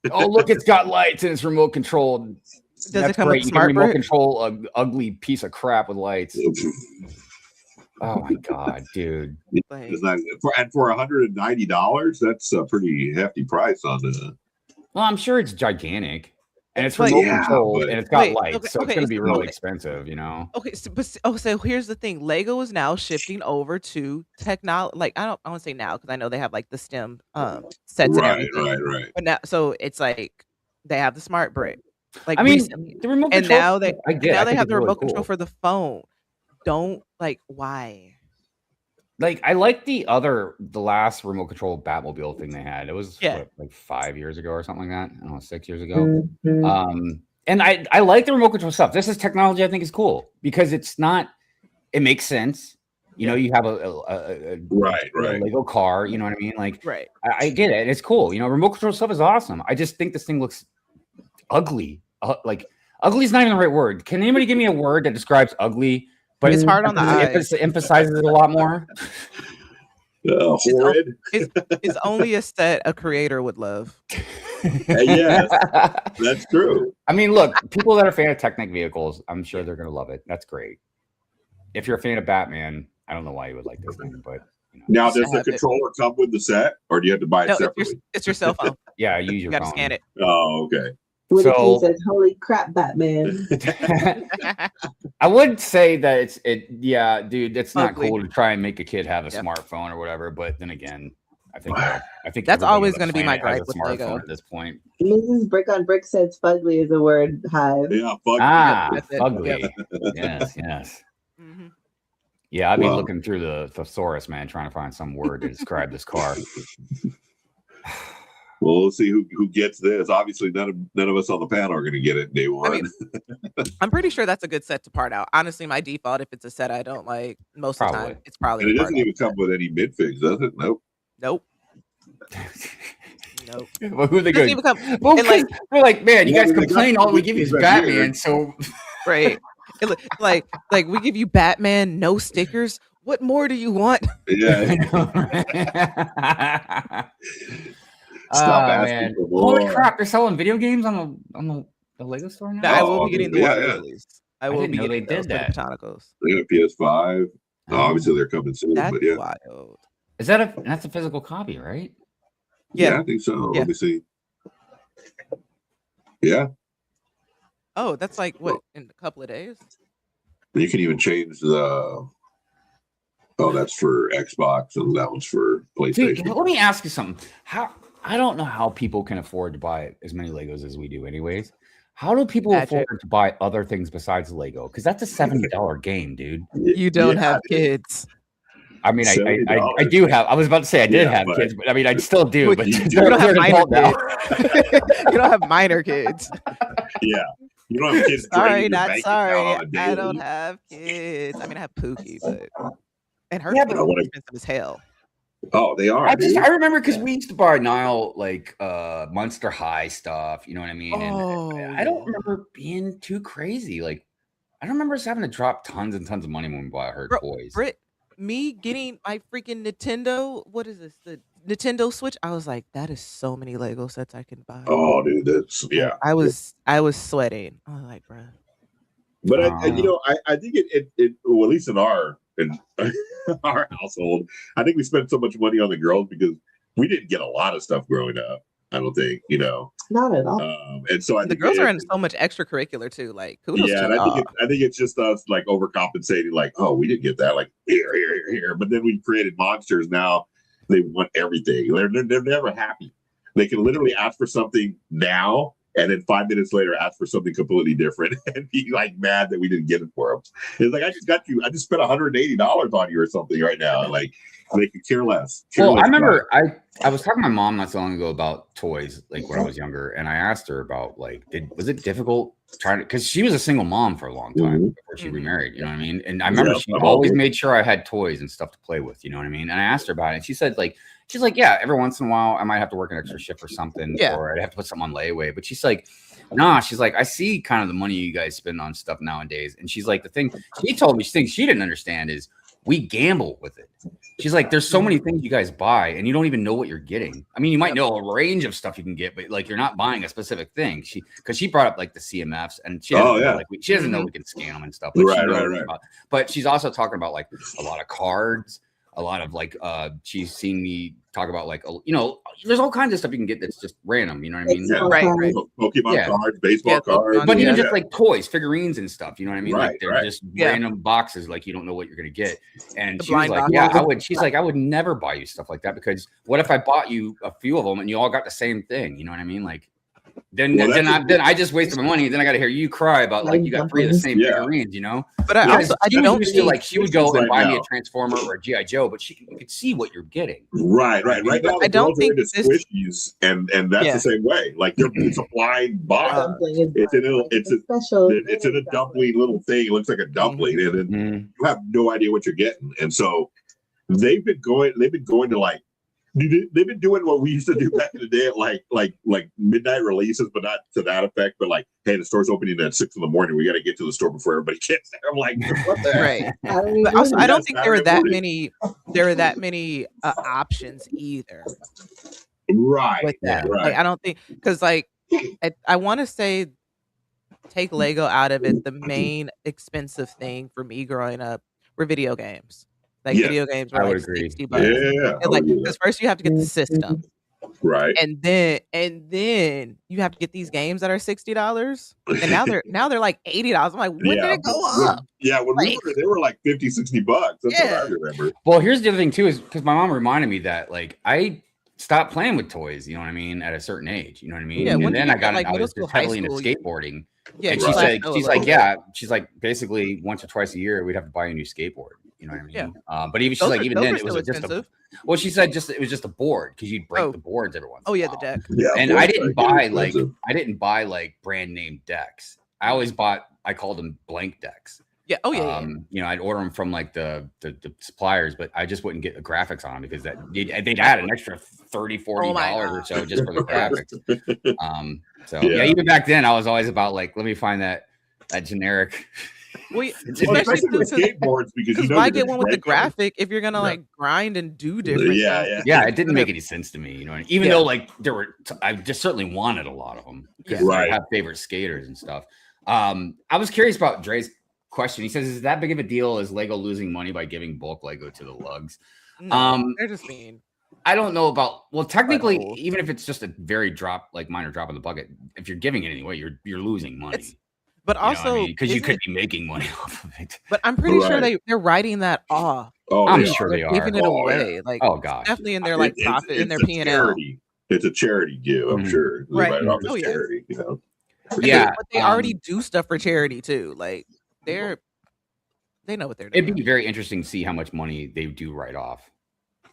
Oh, look, it's got lights and it's remote controlled. Does it come with smart remote control an ugly piece of crap with lights? Oh my God, dude! For $190, that's a pretty hefty price on the. Well, I'm sure it's gigantic, and it's remote controlled, and it's got lights, so it's going to be really expensive, you know. Okay, so here's the thing: Lego is now shifting over to technology. Like I want to say now because I know they have like the STEM sets and everything. Right. But now, so it's like they have the smart brick. Like I mean, the remote control. And now they have the remote control for the phone. Don't why? Like I like the last remote control Batmobile thing they had. It was like 5 years ago or something like that. I don't know, 6 years ago. And I like the remote control stuff. This is technology I think is cool because it makes sense. You know, you have a Lego car. You know what I mean? Like, I get it. It's cool. You know, remote control stuff is awesome. I just think this thing looks ugly. Ugly is not even the right word. Can anybody give me a word that describes ugly? But it's hard on the eyes. It emphasizes it a lot more. Horrid. It's only a set a creator would love. Yes, that's true. I mean, look, people that are fan of Technic vehicles, I'm sure they're going to love it. That's great. If you're a fan of Batman, I don't know why you would like this thing, but now does the controller come with the set, or do you have to buy it separately? It's your cell phone. Yeah, you use your phone. You got to scan it. Oh, okay. He says, "Holy crap, Batman!" I would say that dude, it's not cool to try and make a kid have a smartphone or whatever. But then again, I think that's always going to be my gripe with Lego at this point. Mrs. Brick on Brick says, "Fugly is a word." Hive. Yeah, fugly. Fugly. Yes. Mm-hmm. Yeah, I've been looking through the thesaurus, man, trying to find some word to describe this car. Well, let's see who gets this. Obviously, none of us on the panel are going to get it day one. I mean, I'm pretty sure that's a good set to part out. Honestly, my default, if it's a set I don't like, most of the time, it's probably. And it doesn't even come with any midfigs, does it? Nope. Nope. Well, who are they good? We're like, man, you guys complain all we give you is Batman, so right. Like we give you Batman, no stickers. What more do you want? Yeah. Stop asking for more. Holy crap! They're selling video games on the Lego store now. I will be getting the one released. I will be getting those for Botanicals. They got a PS5. Obviously, they're coming soon. That's but yeah, wild. Is that's a physical copy, right? Yeah, I think so. Yeah. Let me see. Yeah. Oh, that's like what in a couple of days. You can even change the. Oh, that's for Xbox, and that one's for PlayStation. Dude, let me ask you something. I don't know how people can afford to buy as many Legos as we do, anyways. How do people afford to buy other things besides Lego? Because that's a $70 game, dude. You don't have kids. I mean, I do have. I was about to say I did have kids, but I mean, I still do. But you don't have minor kids. You don't have minor kids. Yeah. You don't have kids. Sorry, not sorry. I don't have kids. I mean, I have Pookie, but and her kids are expensive as hell. Oh, they are. I remember because we used to buy Niall like Monster High stuff. You know what I mean? And I don't remember being too crazy. Like, I don't remember us having to drop tons and tons of money when we bought her toys. Me getting my freaking Nintendo. What is this? The Nintendo Switch. I was like, that is so many Lego sets I can buy. Oh, dude, that's I was sweating. I was like, bro. But I think it well, at least in our household, I think we spent so much money on the girls because we didn't get a lot of stuff growing up. I don't think, not at all. And so the girls are in so much extracurricular too. Like, kudos and I think it's just us like overcompensating. Like, oh, we didn't get that. Like here. But then we created monsters. Now they want everything. They're never happy. They can literally ask for something now, and then 5 minutes later ask for something completely different and be like mad that we didn't get it for them. It's like, I just spent $180 on you or something right now. Like, they could care less. I remember I was talking to my mom not so long ago about toys, like when I was younger, and I asked her about like, was it difficult trying to, because she was a single mom for a long time before she remarried, you know what I mean? And I remember she always made sure I had toys and stuff to play with, you know what I mean? And I asked her about it, and she said like, she's like, yeah, every once in a while I might have to work an extra shift or something, or I'd have to put something on layaway. But she's like, nah, she's like, I see kind of the money you guys spend on stuff nowadays. And she's like, the thing she told me, things she didn't understand is we gamble with it. She's like, there's so many things you guys buy and you don't even know what you're getting. I mean, you might know a range of stuff you can get, but like you're not buying a specific thing. Because she brought up like the CMFs, and she doesn't know, like she doesn't know we can scan them and stuff. But right. But she's also talking about like a lot of cards, a lot of like she's seen me talk about like, you know, there's all kinds of stuff you can get that's just random, you know what I mean? Right. Pokemon cards, baseball cards, but even just like toys, figurines and stuff, you know what I mean? Like they're just random boxes, like you don't know what you're gonna get. And she was like, yeah, I would. She's like, I would never buy you stuff like that, because what if I bought you a few of them and you all got the same thing? You know what I mean? Like then I just wasted my money. Then I got to hear you cry about like you got 3 of the same figurines, you know. But I don't feel like she would go and buy me a Transformer or a GI Joe, but you could see what you're getting. Right now, I don't think this squishies, and that's the same way. Like it's a blind box. It's in a dumpling little thing. It looks like a dumpling, and then you have no idea what you're getting. And so they've been going to like. They've been doing what we used to do back in the day, like midnight releases, but not to that effect. But like, hey, the store's opening at 6 a.m. We got to get to the store before everybody gets there. I'm like, what the heck? But also, I don't think there were that many. There are that many options either. Right. With that, like, I don't think, because like I want to say, take Lego out of it. The main expensive thing for me growing up were video games. Like video games were like $60. Yeah. And like, because first you have to get the system. Right. And then you have to get these games that are $60. And now they're like $80. I'm like, when did it go up? When we were, they were like $50-$60. That's what I remember. Well, here's the other thing too, is because my mom reminded me that like I stopped playing with toys, you know what I mean, at a certain age, you know what I mean? Yeah, and then I got like, I was just heavily into skateboarding. Yeah, and she's like basically once or twice a year we'd have to buy a new skateboard. You know what I mean? Yeah. But even then it was just well, she said it was just a board, because you'd break the boards every once. The deck. Yeah, and I didn't buy like brand name decks. I always I called them blank decks. Yeah. You know, I'd order them from like the suppliers, but I just wouldn't get the graphics on them, because they'd add an extra $30-$40 or so just for the graphics. Even back then I was always about like, let me find that generic. Well, especially with skateboards, because why get one with the graphic if you're gonna like grind and do different stuff? It didn't make any sense to me, you know. Even though like I just certainly wanted a lot of them, because I have favorite skaters and stuff. I was curious about Dre's question. He says, "Is that big of a deal? Is Lego losing money by giving bulk Lego to the lugs?" No, they're just mean. I don't know about. Well, technically, even if it's just a very minor drop in the bucket, if you're giving it anyway, you're losing money. But also, because you could be making money off of it. But I'm pretty sure they're writing that off. I'm sure they are giving it away. Like, gosh, definitely in their like profit in their P&L. It's a charity give. I'm sure. Right. Write it off as charity. You know. But they already do stuff for charity too. Like they know what they're doing. It'd be very interesting to see how much money they do write off.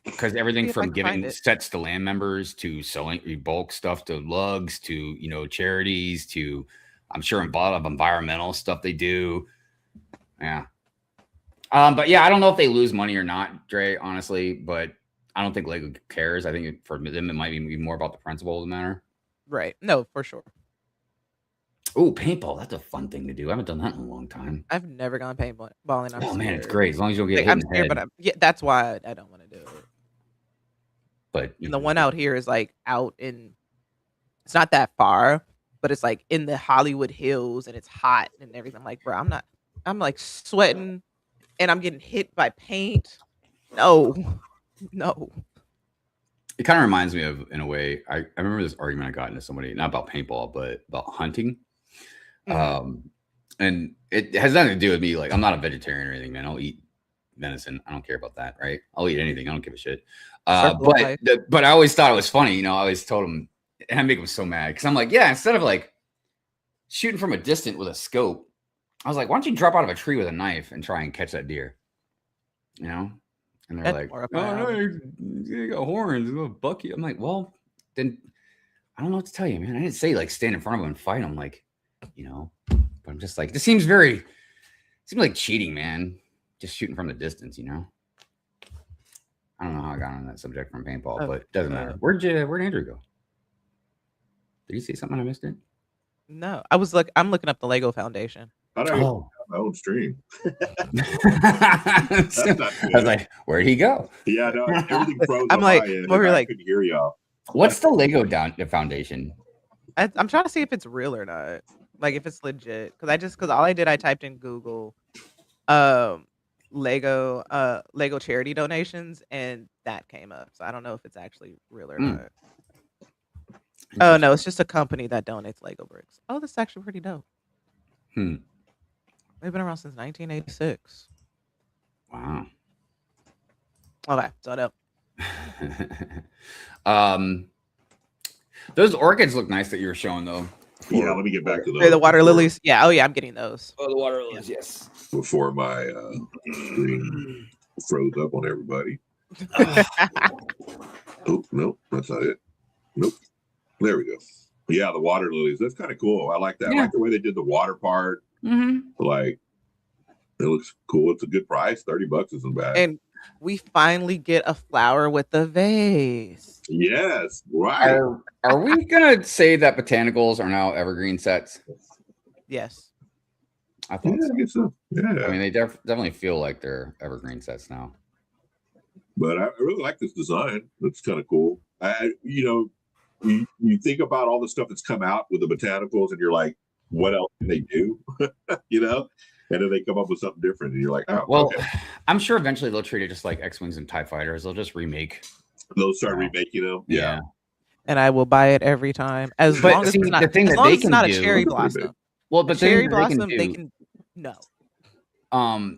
Because everything from giving sets to land members to selling bulk stuff to lugs to, you know, charities to, I'm sure, a lot of environmental stuff they do. Yeah. But yeah, I don't know if they lose money or not, Dre, honestly, but I don't think Lego cares. I think for them, it might be more about the principle of the matter. Right. No, for sure. Oh, paintball. That's a fun thing to do. I haven't done that in a long time. I've never gone paintballing. Oh, man, it's great. As long as you don't get hit in the head. But that's why I don't want to do it. But the one out here is like out in, it's not that far, but it's like in the Hollywood Hills, and it's hot and everything. I'm like, bro, I'm like sweating and I'm getting hit by paint. No. It kind of reminds me of, in a way, I remember this argument I got into somebody, not about paintball, but about hunting. And it has nothing to do with me. Like, I'm not a vegetarian or anything, man. I'll eat venison. I don't care about that, right? I'll eat anything. I don't give a shit. But I always thought it was funny. You know, I always told them, And I make them so mad because I'm like, yeah, instead of like shooting from a distance with a scope, I was like, why don't you drop out of a tree with a knife and try and catch that deer? You know? And they're like, oh, no, you got horns, you got bucky. I'm like, well, then I don't know what to tell you, man. I didn't say like stand in front of them and fight them, like, you know. But I'm just like, this seems like cheating, man. Just shooting from the distance, you know. I don't know how I got on that subject from paintball, but it doesn't matter. Where'd Andrew go? Did you say something I missed it? No, I'm looking up the Lego Foundation. I don't even have my own stream. I was like, where'd he go? Yeah, no, everything froze. I'm like, I couldn't hear y'all. What's the Lego Foundation? I'm trying to see if it's real or not. Like if it's legit. Because all I did, I typed in Google Lego charity donations and that came up. So I don't know if it's actually real or not. Oh no, it's just a company that donates Lego bricks. Oh, this is actually pretty dope. They've been around since 1986. Wow. Okay, so dope. Those orchids look nice that you were showing though. Yeah, let me get back to those. The water lilies. Yeah, oh yeah, I'm getting those. Oh, the water lilies, yes. Before my screen froze up on everybody. Oh, no, that's not it. Nope. There we go. Yeah, the water lilies. That's kind of cool. I like that. Yeah. I like the way they did the water part. Like, it looks cool. It's a good price. $30 isn't bad. And we finally get a flower with the vase. Yes, right. Are we gonna say that botanicals are now evergreen sets? Yes. I thought so. I guess so. Yeah. I mean, they definitely feel like they're evergreen sets now. But I really like this design. It's kind of cool. You think about all the stuff that's come out with the botanicals, and you're like, what else can they do? You know? And then they come up with something different, and you're like, oh, well, okay. I'm sure eventually they'll treat it just like X-Wings and TIE Fighters. They'll just remake. They'll start remaking them. Yeah. And I will buy it every time. As long as it's not, a cherry blossom. Well, but cherry blossom, they can no.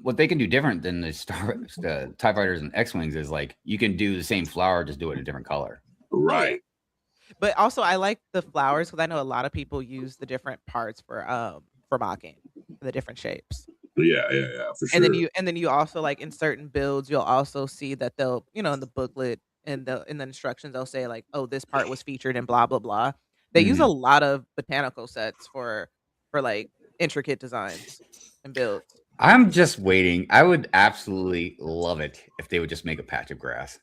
What they can do different than the TIE Fighters and X-Wings is like you can do the same flower, just do it in a different color. Right. But also, I like the flowers because I know a lot of people use the different parts for mocking, the different shapes. Yeah, for sure. And then you also like in certain builds, you'll also see that they'll, in the booklet and in the instructions, they'll say like, oh, this part was featured in blah blah blah. They use a lot of botanical sets for like intricate designs and builds. I'm just waiting. I would absolutely love it if they would just make a patch of grass.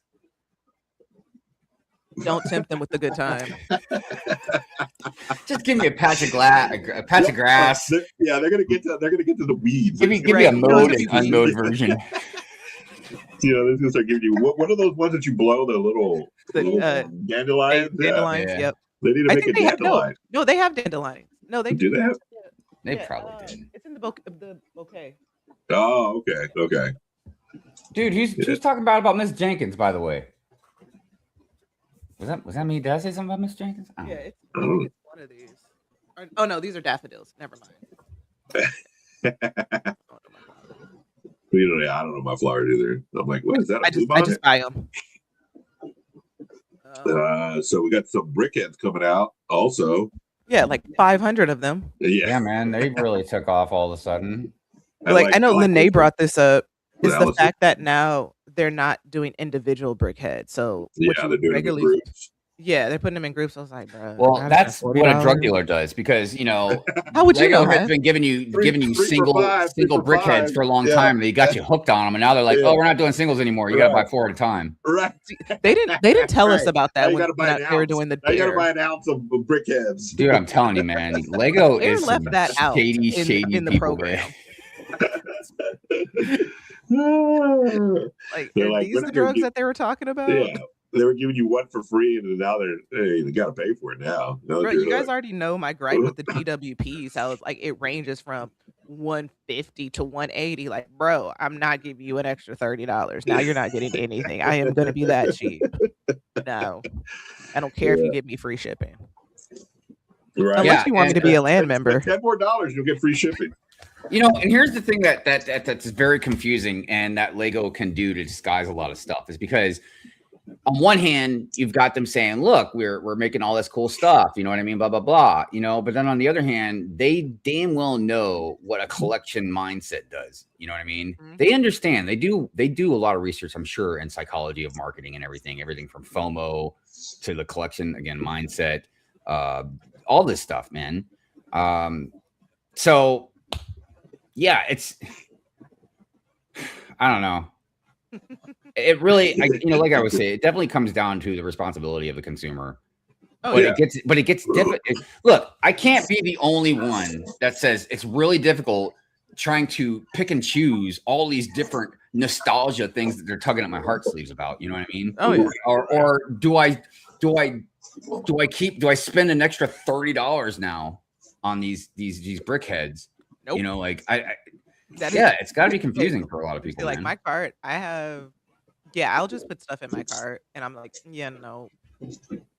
Don't tempt them with the good time. Just give me a patch of grass. They're gonna get to the weeds. Give me a mowed and unmowed version. They're gonna start giving you what are those ones that you blow? The little dandelions. Dandelions. Yeah. Yep. They need to make a dandelion. No, they have dandelions. No, they do. They have. They probably did. It's in the bouquet. Oh, okay. Dude, who's talking about Miss Jenkins, by the way? Was that me? Did I say something about Miss Jenkins? Yeah, it's one of these. Oh no, these are daffodils. Never mind. I don't know my flowers either. I'm like, what is that? I just buy them. So we got some brickheads coming out also. Yeah, like 500 of them. Yeah, man, they really took off all of a sudden. I know Lene brought this up. Is the fact that now they're not doing individual brickheads. So they're doing it in groups. Yeah, they're putting them in groups. I was like, bro. Well, that's what a drug dealer does because how would you know? Has been giving you single brickheads for a long time. They got you hooked on them, and now they're like, oh, we're not doing singles anymore. You got to buy 4 at a time. Right. They didn't tell us about that when they were doing the. You got to buy an ounce of brickheads. Dude, I'm telling you, man, Lego is left that out shady in the program. Like, are these the drugs that they were talking about? Yeah, they were giving you one for free, and now they got to pay for it now. Bro, you guys already know my gripe with the GWPs. How like it ranges from $150 to $180. Like, bro, I'm not giving you an extra $30. Now you're not getting anything. I am going to be that cheap. No, I don't care if you give me free shipping. Right. Unless you want me to be a land member. $10 more, you'll get free shipping. And here's the thing that's very confusing and that Lego can do to disguise a lot of stuff is because on one hand, you've got them saying, look, we're making all this cool stuff, you know what I mean? Blah, blah, blah, you know, but then on the other hand, they damn well know what a collection mindset does. You know what I mean? Mm-hmm. They understand, they do a lot of research, I'm sure, in psychology of marketing and everything from FOMO to the collection, again, mindset, all this stuff, man. So yeah, I don't know. It really, like I would say, it definitely comes down to the responsibility of the consumer. Oh, but it gets difficult. Look, I can't be the only one that says it's really difficult trying to pick and choose all these different nostalgia things that they're tugging at my heart sleeves about. You know what I mean? Oh yeah. Or do I spend an extra $30 now on these brick heads? Nope. You know, like it's got to be confusing for a lot of people. Like my cart, I'll just put stuff in my cart, and I'm like, no.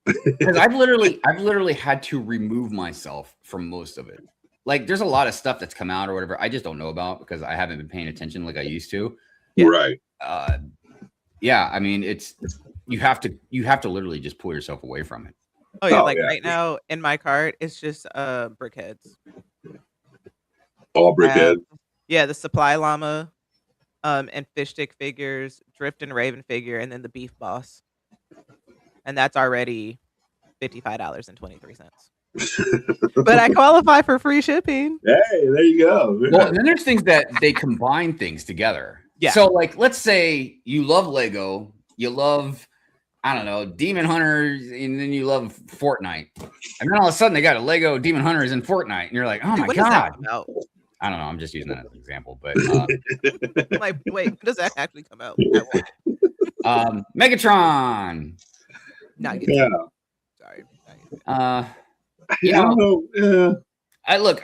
Because I've literally had to remove myself from most of it. Like, there's a lot of stuff that's come out or whatever I just don't know about because I haven't been paying attention like I used to. Yeah. Right. I mean, you have to literally just pull yourself away from it. Oh yeah, right now in my cart, it's just brickheads. All brickheads. Yeah, the Supply Llama, and fish stick figures, Drift and Raven figure, and then the Beef Boss. And that's already $55.23. But I qualify for free shipping. Hey, there you go. Well, and then there's things that they combine things together. Yeah. So, like, let's say you love Lego, you love, I don't know, Demon Hunters, and then you love Fortnite. And then all of a sudden they got a Lego Demon Hunters in Fortnite. And you're like, oh my God. I don't know. I'm just using that as an example. But like, wait, when does that actually come out? Megatron. Not yet. Sorry. I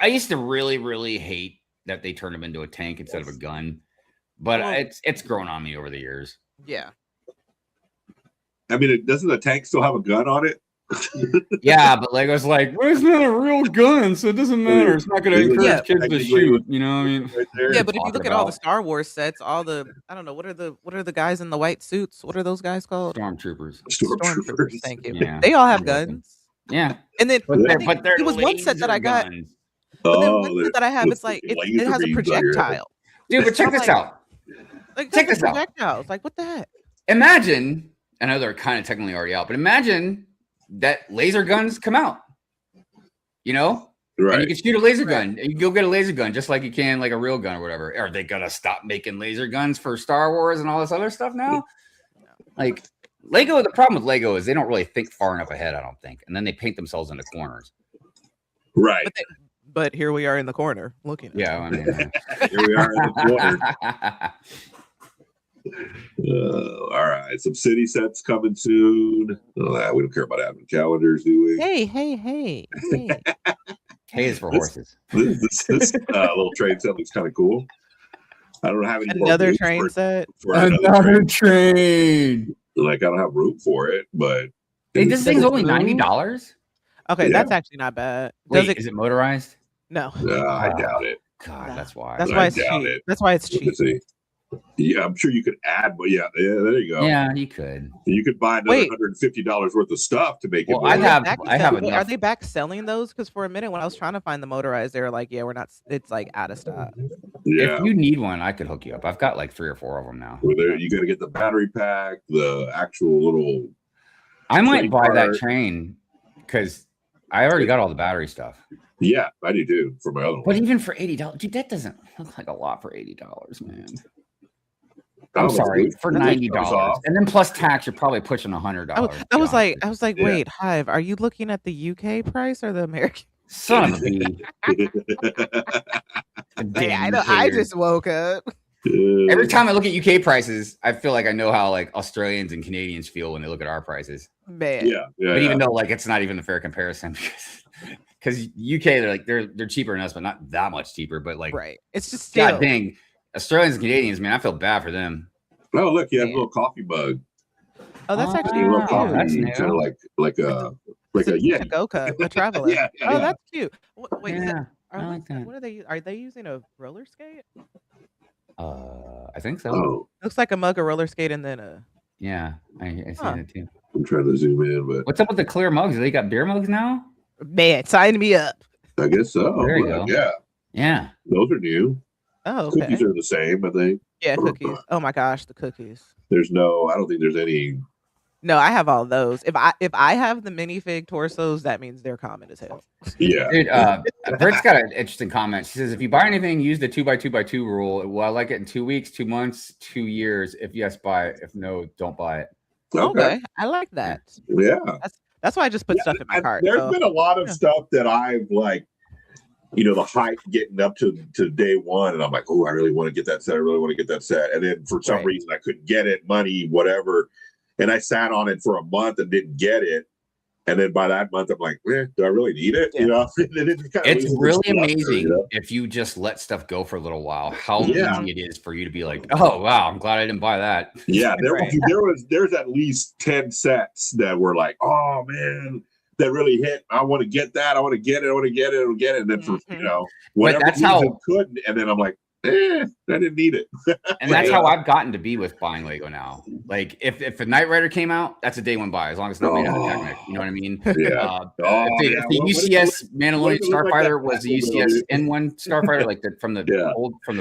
used to really, really hate that they turned him into a tank instead of a gun, but it's grown on me over the years. Yeah. I mean, doesn't the tank still have a gun on it? Yeah, but Lego's like, well, it's not a real gun, so it doesn't matter. It's not going to encourage kids to shoot. You know what I mean? Right there. Yeah, but if you look at all the Star Wars sets, I don't know, what are the guys in the white suits? What are those guys called? Stormtroopers. Thank you. Yeah. They all have guns. Yeah. And then it was one set that I got. And then one set that I have, it's like it has a projectile. Dude, but check this out. Like, check this out. Like, what the heck? Imagine, I know they're kind of technically already out, but imagine that laser guns come out, you know, right? And you can shoot a laser gun. And you go get a laser gun just like you can like a real gun or whatever. Are they gonna stop making laser guns for Star Wars and all this other stuff now? Like Lego, the problem with Lego is they don't really think far enough ahead, I don't think, and then they paint themselves into corners. Right. But here we are in the corner looking. Yeah, I mean, here we are in the corner. All right, some city sets coming soon. We don't care about advent calendars, do we? Hey. Hay is for horses. This little train set looks kind of cool. I don't have any another train set. Another train. Like, I don't have room for it, but this thing's only $90. Okay, that's actually not bad. Is it motorized? No. I doubt it. God, that's why. That's why it's cheap. That's why it's cheap. Yeah, I'm sure you could add, but yeah, there you go. Yeah, you could. You could buy another $150 worth of stuff to make it. I have. Are they back selling those? Because for a minute when I was trying to find the motorized, they were like, "Yeah, we're not. It's like out of stock." Yeah. If you need one, I could hook you up. I've got like 3 or 4 of them now. Well, you got to get the battery pack, the actual little. I might buy that train because I already got all the battery stuff. Yeah, I do too for my other one. But even for $80, dude, that doesn't look like a lot for $80, man. I'm sorry, for $90, and then plus tax, you're probably pushing $100. I was like, wait, Hive, are you looking at the UK price or the American? Son of a bee! I just woke up. Every time I look at UK prices, I feel like I know how like Australians and Canadians feel when they look at our prices. Man, yeah. But even though like it's not even a fair comparison because UK they're cheaper than us, but not that much cheaper. But like, right? It's just still. God dang. Australians and Canadians, man, I feel bad for them. Oh, look, you have a little coffee mug. Oh, that's actually a little coffee. That's new. Kind of like a go cup, a traveler. That's cute. Wait, yeah, what are they? Are they using a roller skate? I think so. Oh. Looks like a mug, a roller skate, and then a. Yeah, I see that too. I'm trying to zoom in, but what's up with the clear mugs? They got beer mugs now? Man, sign me up. I guess so. There you go. Yeah. Those are new. Oh, okay. Cookies are the same, I think. Yeah, cookies. Oh my gosh, the cookies. I don't think there's any. No, I have all those. If I have the minifig torsos, that means they're common as hell. Yeah. Dude, Britt's got an interesting comment. She says, if you buy anything, use the 2x2x2 rule. Well, I like it in 2 weeks, 2 months, 2 years. If yes, buy it. If no, don't buy it. Okay. I like that. Yeah. That's why I just put stuff in my cart. There's been a lot of stuff that I've like, the hype getting up to day one, and I'm like, oh, I really want to get that set. I really want to get that set. And then for some reason I couldn't get it, money, whatever. And I sat on it for a month and didn't get it. And then by that month, I'm like, do I really need it? Yeah. It's really amazing if you just let stuff go for a little while, how easy it is for you to be like, oh, wow, I'm glad I didn't buy that. Yeah, there's at least 10 sets that were like, oh, man, that really hit. I want to get that. I want to get it. I want to get it. I want to get it. And then for, whatever that's how I couldn't. And then I'm like, I didn't need it. And that's how I've gotten to be with buying Lego now. Like if a Knight Rider came out, that's a day one buy, as long as it's not made out of Technic. You know what I mean? Yeah. If the UCS Mandalorian Starfighter was the UCS N1 Starfighter, like from the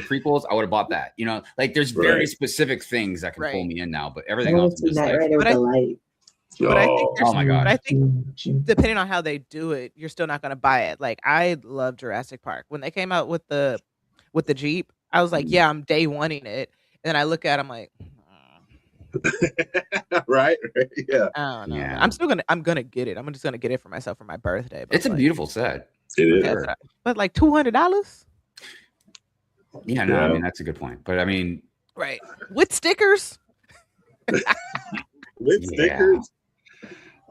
prequels, I would have bought that. Like there's very specific things that can pull me in now, but everything else is just like. But I think oh my god! But I think depending on how they do it, you're still not going to buy it. Like I love Jurassic Park when they came out with the Jeep. I was like, yeah, I'm day one-ing it, and then I look at it, I'm like, right, yeah. I don't know. Yeah. I'm gonna get it. I'm just gonna get it for myself for my birthday. It's a beautiful set. It is, but like $200. Yeah, no, I mean that's a good point. But I mean, right, with stickers. With stickers.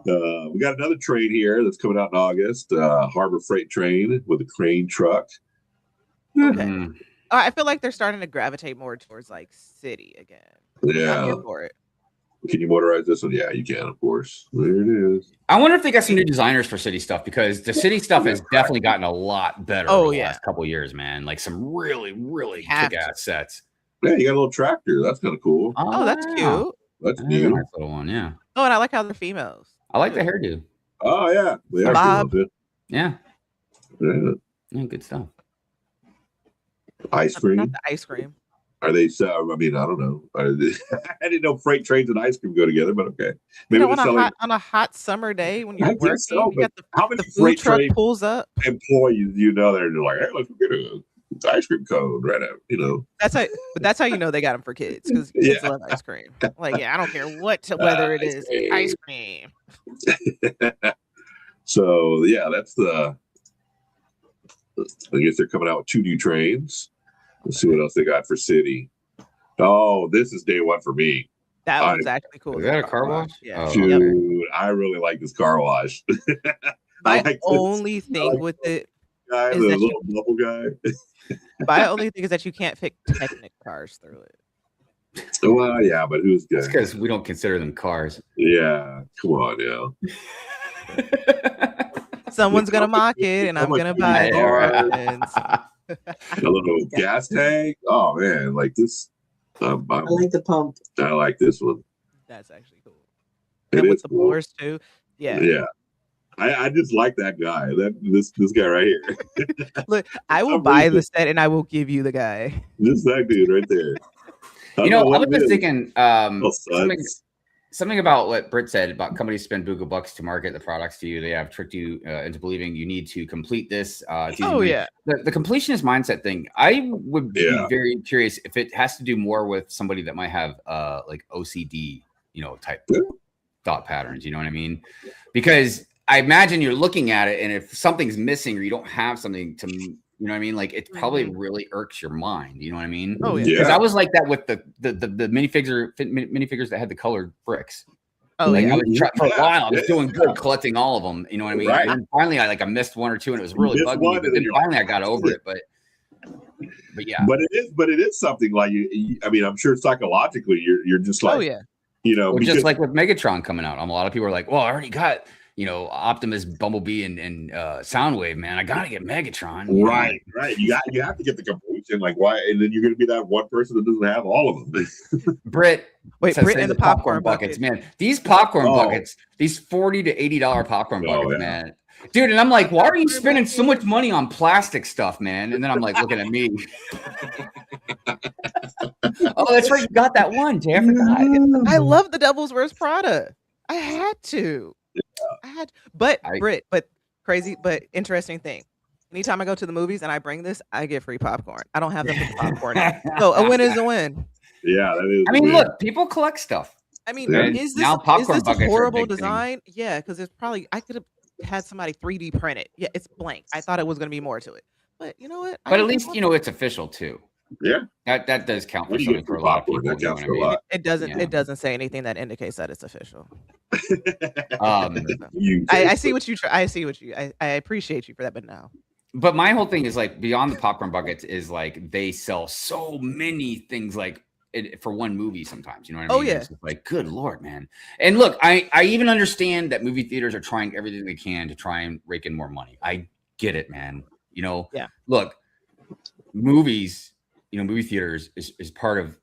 We got another train here that's coming out in August. Harbor Freight train with a crane truck. Okay. I feel like they're starting to gravitate more towards like city again. Yeah. I'm here for it. Can you motorize this one? Yeah, you can, of course. There it is. I wonder if they got some new designers for city stuff, because the city stuff has definitely gotten a lot better over the last couple of years, man. Like some really, really kick-ass sets. Yeah, you got a little tractor. That's kind of cool. Oh, that's cute. That's new. Nice little one, yeah. Oh, and I like how they're females. I like the hairdo. Oh, yeah. Bob. Yeah. Yeah, good stuff. Ice cream. Not the ice cream. Are they? I mean, I don't know. I didn't know freight trains and ice cream go together, but okay. Maybe on a hot summer day when you're working, you got how many the food truck pulls up. Employees, they're like, hey, let's get an ice cream cone right out. That's how you know they got them for kids, because kids love ice cream. Like, I don't care whether it is ice cream. So yeah, that's I guess they're coming out with 2 new trains. Let's see what else they got for city. Oh, this is day one for me. That one's actually cool. Is that a car wash? Yeah. Dude, I really like this car wash. My only thing with it guy, the little bubble guy. My only thing is that you can't fit Technic cars through it. Well, yeah, but who's good? It's because we don't consider them cars. Yeah, come on, Someone's gonna mock it, and I'm gonna buy it. A little gas tank. Oh man, like this. I like the pump. I like this one. That's actually cool. And with the blowers too. Yeah. Yeah. I just like that guy. This guy right here. Look, I will buy the set and I will give you the guy. Just that dude right there. I was just thinking something about what Britt said about companies spend Google bucks to market the products to you. They have tricked you into believing you need to complete this. The completionist mindset thing. I would be very curious if it has to do more with somebody that might have like OCD, type thought patterns. You know what I mean? Because I imagine you're looking at it, and if something's missing or you don't have something to, you know what I mean? Like it probably really irks your mind. You know what I mean? Oh yeah. Because I was like that with the minifigures that had the colored bricks. Oh, like, I was for a while. I was doing good collecting all of them. You know what I mean? Right. And finally, I missed one or two, and it was really bugging me. But then finally, I got over it. But yeah. But it is something like I mean, I'm sure psychologically, you're just like, oh yeah. Just like with Megatron coming out, a lot of people are like, "Well, I already got." Optimus, Bumblebee, and Soundwave, man. I gotta get Megatron. Right. You have to get the completion. Like, why? And then you're gonna be that one person that doesn't have all of them. Britt and the popcorn buckets, man. These popcorn buckets, these $40 to $80 popcorn buckets, man. Dude, and I'm like, why are you spending so much money on plastic stuff, man? And then I'm like looking at me. Oh, that's right. You got that one, Jay. I forgot. I love the Devil's Wears Prada. I had to. But crazy, but interesting thing. Anytime I go to the movies and I bring this, I get free popcorn. I don't have them with popcorn. So a win is a win. Yeah, that is. I mean, look, people collect stuff. I mean, is this a horrible design? Thing. Yeah, because it's probably I could have had somebody 3D print it. Yeah, it's blank. I thought it was going to be more to it, but you know what? But at least it's official too. Yeah, that does count for something for a lot of people. That counts for a lot. It doesn't. Yeah. It doesn't say anything that indicates that it's official. I see what you try. I appreciate you for that, but no. But my whole thing is like beyond the popcorn buckets is like they sell so many things like for one movie sometimes. You know what I mean? Oh yeah. It's like good Lord, man. And look, I even understand that movie theaters are trying everything they can to try and rake in more money. I get it, man. Yeah. Look, movies. Movie theaters is part of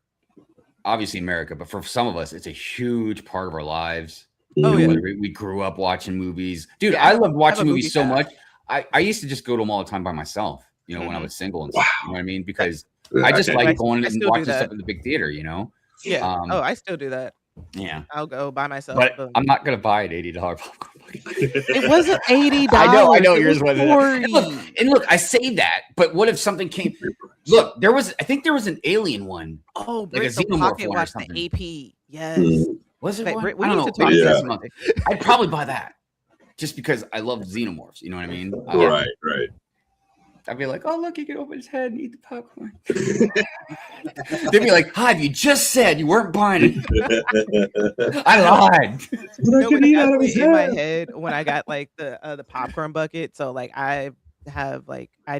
obviously America, but for some of us, it's a huge part of our lives. We grew up watching movies. Dude, yeah, I loved watching movies so much. I used to just go to them all the time by myself, when I was single and stuff. You know what I mean? Because I just like going and watching stuff in the big theater, Yeah. I still do that. Yeah. I'll go by myself. But I'm not going to buy an $80 popcorn bucket. It wasn't $80. I know yours wasn't. And look, I say that, but what if something came? Look, I think there was an alien one. Oh, like a Xenomorph one or something. The AP. Yes. Was it one? I don't know. I'd probably buy that just because I love Xenomorphs. You know what I mean? Right. I'd be like, oh, look, he can open his head and eat the popcorn. They'd be like, Hive, you just said you weren't buying it. I lied. But I can eat out of his head. In my head when I got like the popcorn bucket. So like I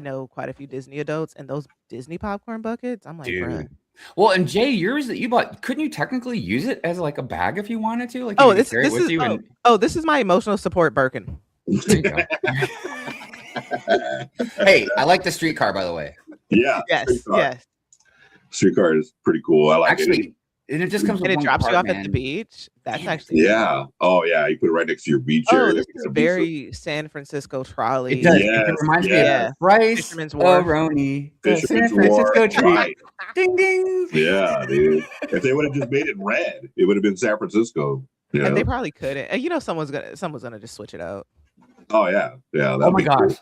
know quite a few Disney adults, and those Disney popcorn buckets, I'm like, bruh. Well, and Jay, yours that you bought, couldn't you technically use it as like a bag if you wanted to? Like, this is my emotional support Birkin. There you go. Hey, I like the streetcar, by the way. Yeah. Yes. Streetcar is pretty cool. I like it. And it just comes with it drops you off at the beach. That's actually cool. Oh yeah, you put it right next to your beach area. This is very San Francisco trolley. It does. It reminds me of Bryce O'Roney, the San Francisco tree. Ding ding. Yeah, dude. If they would have just made it red, it would have been San Francisco. Yeah. And they probably couldn't. And someone's gonna just switch it out. Oh yeah. Oh my gosh.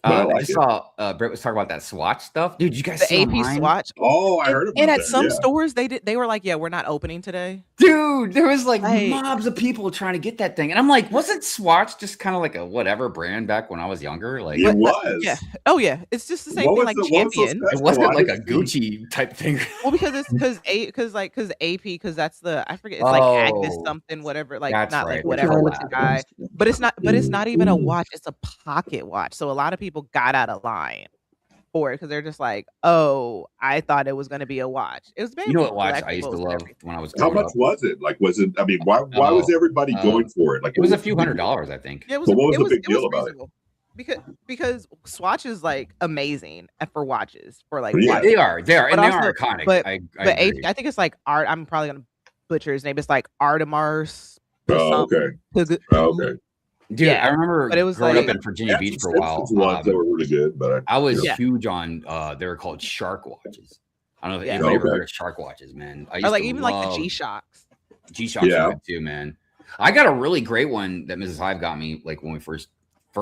Cool. I just saw Britt was talking about that swatch stuff. Dude, you guys see AP swatch? Oh, I heard about that. And at some stores they were like, yeah, we're not opening today. Dude, there was like mobs of people trying to get that thing. And I'm like, wasn't Swatch just kind of like a whatever brand back when I was younger? Like it was. Yeah. Oh yeah. It's just the same thing like Champion. It wasn't like a Gucci type thing. Well, because AP, because that's the I forget, it's like Agnes something, whatever, like not right. Like whatever with the guy. But it's not even a watch, it's a pocket watch. So a lot of people got out of line for it because they're just like, oh, I thought it was going to be a watch. It was what watch I used to love when I was growing up. Was it? Like, was it? I mean, why was everybody going for it? Like, it was a few $100s, I think. Yeah, what was the big deal about it? Because Swatch is like amazing for watches for like watches. They are and they are iconic. But I think it's like art. I'm probably gonna butcher his name. It's like Artemars. Okay. Dude, I remember growing up in Virginia Beach for a while. They were really good, but I was huge on. They were called Shark watches. I don't know if anybody ever heard of Shark watches, man. I used like even like the G-Shocks. G-Shocks are good too, man. I got a really great one that Mrs. Hive got me like when we first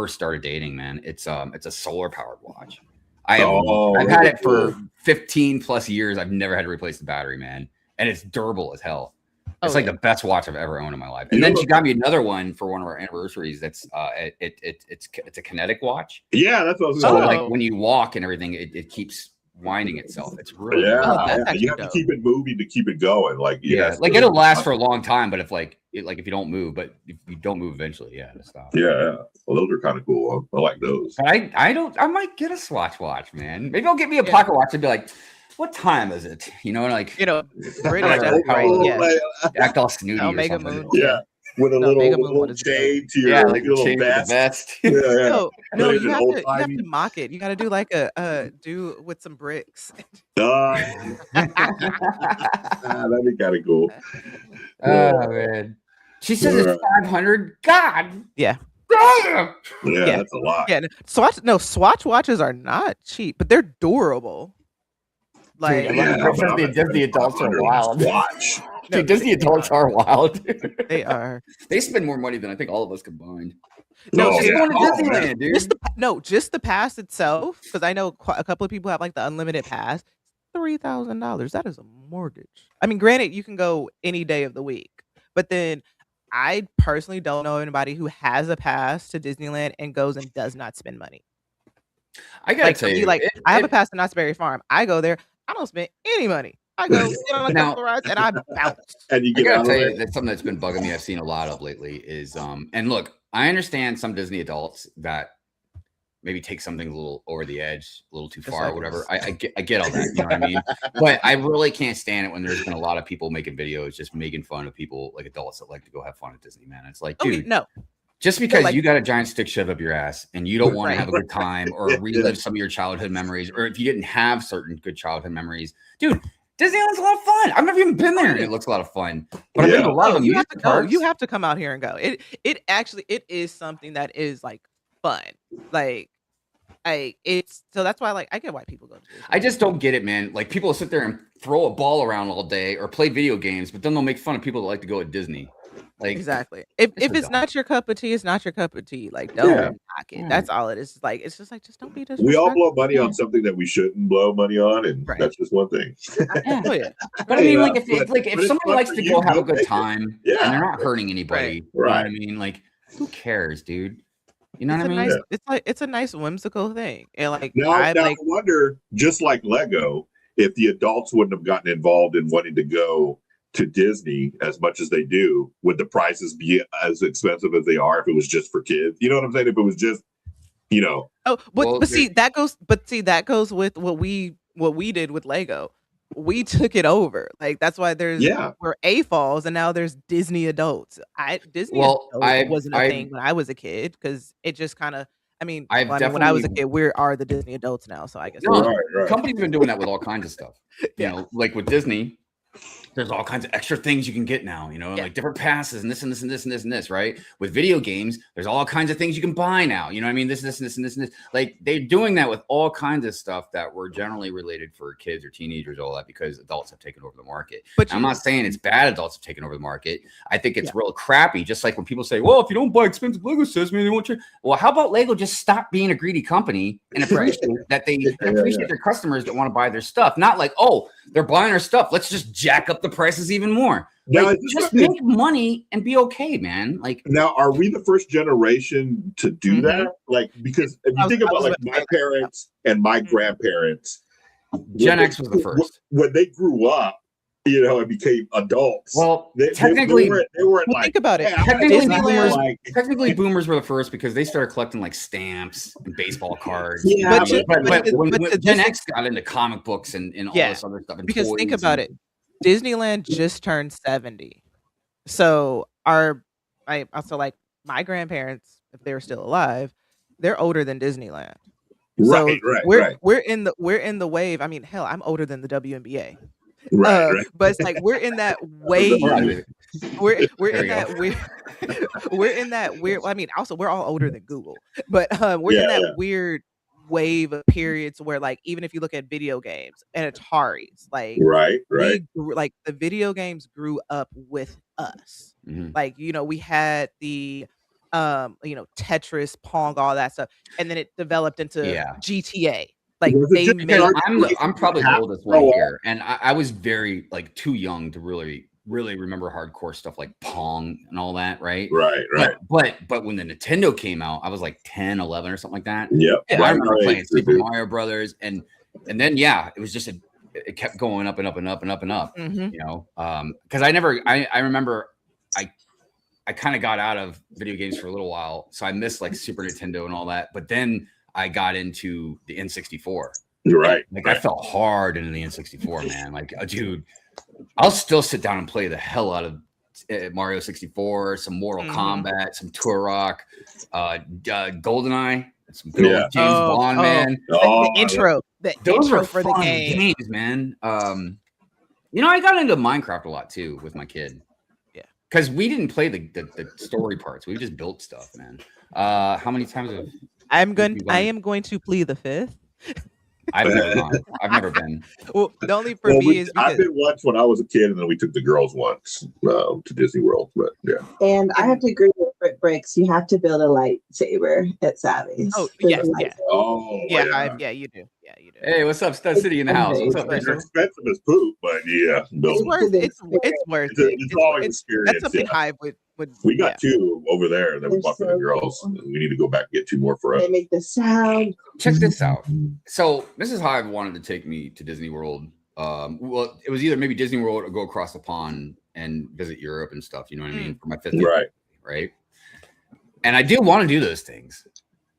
started dating, man. It's a solar powered watch. I've had it for 15 plus years. I've never had to replace the battery, man, and it's durable as hell. It's like the best watch I've ever owned in my life. And then she got me another one for one of our anniversaries. That's it's a kinetic watch. Yeah, that's what I was saying. So like when you walk and everything, it keeps winding itself. It's really you have to keep it moving to keep it going. Like like it'll last for a long time, but if if you don't move, but if you don't move eventually, it'll stop. Yeah. Well, those are kind of cool. I like those. But I might get a Swatch watch, man. Maybe I'll get me a pocket watch and be like, what time is it? British, act all snooty. Omega Moon. Yeah. with a little chain to your like little vest. No, you have to mock it. You got to do like do with some bricks. That'd be kind of cool. Oh man, she says it's 500. God, yeah. Yeah, that's a lot. Yeah, Swatch watches are not cheap, but they're durable. Like, Disney adults are wild. Watch. Dude, Disney adults are wild. They are. They spend more money than I think all of us combined. Just the pass itself, because I know a couple of people have like the unlimited pass. $3,000. That is a mortgage. I mean, granted, you can go any day of the week, but then I personally don't know anybody who has a pass to Disneyland and goes and does not spend money. I gotta tell you, I have a pass to Knott's Berry Farm. I go there. I don't spend any money. I go get on a couple rides and I bounce. And you get I gotta tell you, that's something that's been bugging me. I've seen a lot of lately is and look, I understand some Disney adults that maybe take something a little over the edge, a little too far or whatever. I get all that, you know what I mean? But I really can't stand it when there's been a lot of people making videos just making fun of people like adults that like to go have fun at Disney, man. It's like, dude, no. Just because you got a giant stick shoved up your ass and you don't want to have a good time or relive some of your childhood memories, or if you didn't have certain good childhood memories, dude, Disneyland's a lot of fun. I've never even been there, and it looks a lot of fun. But I've been to a lot of them. You have to go. You have to come out here and go. It actually is something that is like fun. Like it's so that's why I get why people go to Disney. I just don't get it, man. Like people sit there and throw a ball around all day or play video games, but then they'll make fun of people that like to go at Disney. Like exactly. If it's not your cup of tea, it's not your cup of tea. Like don't knock it. That's all it is. Like it's just just don't be disrespectful. We all blow money on something that we shouldn't blow money on, and that's just one thing. But I mean, if somebody likes to go have a good time and they're not hurting anybody, you know what I mean? Like who cares, dude? You know what I mean? It's a nice whimsical thing. And I wonder, just like Lego, if the adults wouldn't have gotten involved in wanting to go to Disney as much as they do, would the prices be as expensive as they are if it was just for kids? You know what I'm saying? If it was just, that goes with what we did with Lego. We took it over. Like that's why we're AFOLs and now there's Disney adults. Disney wasn't a thing when I was a kid because it just kind of. I mean, when I was a kid, we are the Disney adults now. So I guess companies have been doing that with all kinds of stuff. You know, like with Disney. There's all kinds of extra things you can get now, like different passes and this and this and this and this and this, right? With video games, there's all kinds of things you can buy now. You know what I mean? This and this and this and this and this. Like they're doing that with all kinds of stuff that were generally related for kids or teenagers, all that, because adults have taken over the market. But I'm not saying it's bad adults have taken over the market. I think it's real crappy. Just like when people say, well, if you don't buy expensive Lego sets, maybe they won't change. Well, how about Lego just stop being a greedy company and appreciate that they appreciate their customers that want to buy their stuff. Not like, oh, they're buying our stuff. Let's just jack up the prices even more. Just make money and be okay, man. Like now, are we the first generation to do that? Like, because if you think about like my parents and my grandparents, Gen X was the first. When they grew up, and became adults. Well, technically, they weren't like. Think about it. Technically, boomers were the first because they started collecting like stamps and baseball cards. Yeah, but when Gen X got into comic books and all this other stuff, and because think about it, Disneyland just turned 70, so my grandparents, if they were still alive, they're older than Disneyland. So we're in the wave. I mean, hell, I'm older than the WNBA. But it's like we're in that wave. We're in that weird. I mean, also we're all older than Google, but we're in that weird wave of periods where, like, even if you look at video games and Ataris, like, like the video games grew up with us. Like, we had the Tetris, Pong, all that stuff, and then it developed into GTA. Like I'm probably the oldest one here, and I was very too young to really remember hardcore stuff like Pong and all that, right? Right. But when the Nintendo came out, I was like 10, 11 or something like that. Yep. I remember playing Super Mario Brothers, and then it was just it kept going up and up and up and up and up. Because I remember I kind of got out of video games for a little while, so I missed like Super Nintendo and all that, but then I got into the N64. Right. I fell hard into the N64, man. Like, dude, I'll still sit down and play the hell out of Mario 64, some Mortal Kombat, some Turok, GoldenEye, some good old James Bond, man. The intro. Those were for fun games, man. I got into Minecraft a lot too with my kid. Yeah, because we didn't play the story parts. We just built stuff, man. How many times have I am going to plead the fifth. I've never been. Well, the only for me is I've been once when I was a kid, and then we took the girls once to Disney World. But yeah, and I have to agree with Bricks. You have to build a lightsaber at Savvy's. Oh yes, yeah. Oh yeah, yeah, you do. Yeah, you do. Hey, what's up, Stud City in the house? What's up, It's expensive as poop, but yeah, it's worth it. It's always experience. That's something Hive would. We got 2 over there that we bought for the girls. And we need to go back and get 2 more for us. They make the sound. Check this out. So Mrs. Hive wanted to take me to Disney World. Well, it was either maybe Disney World or go across the pond and visit Europe and stuff. You know what I mean? For my 50th, right? And I do want to do those things,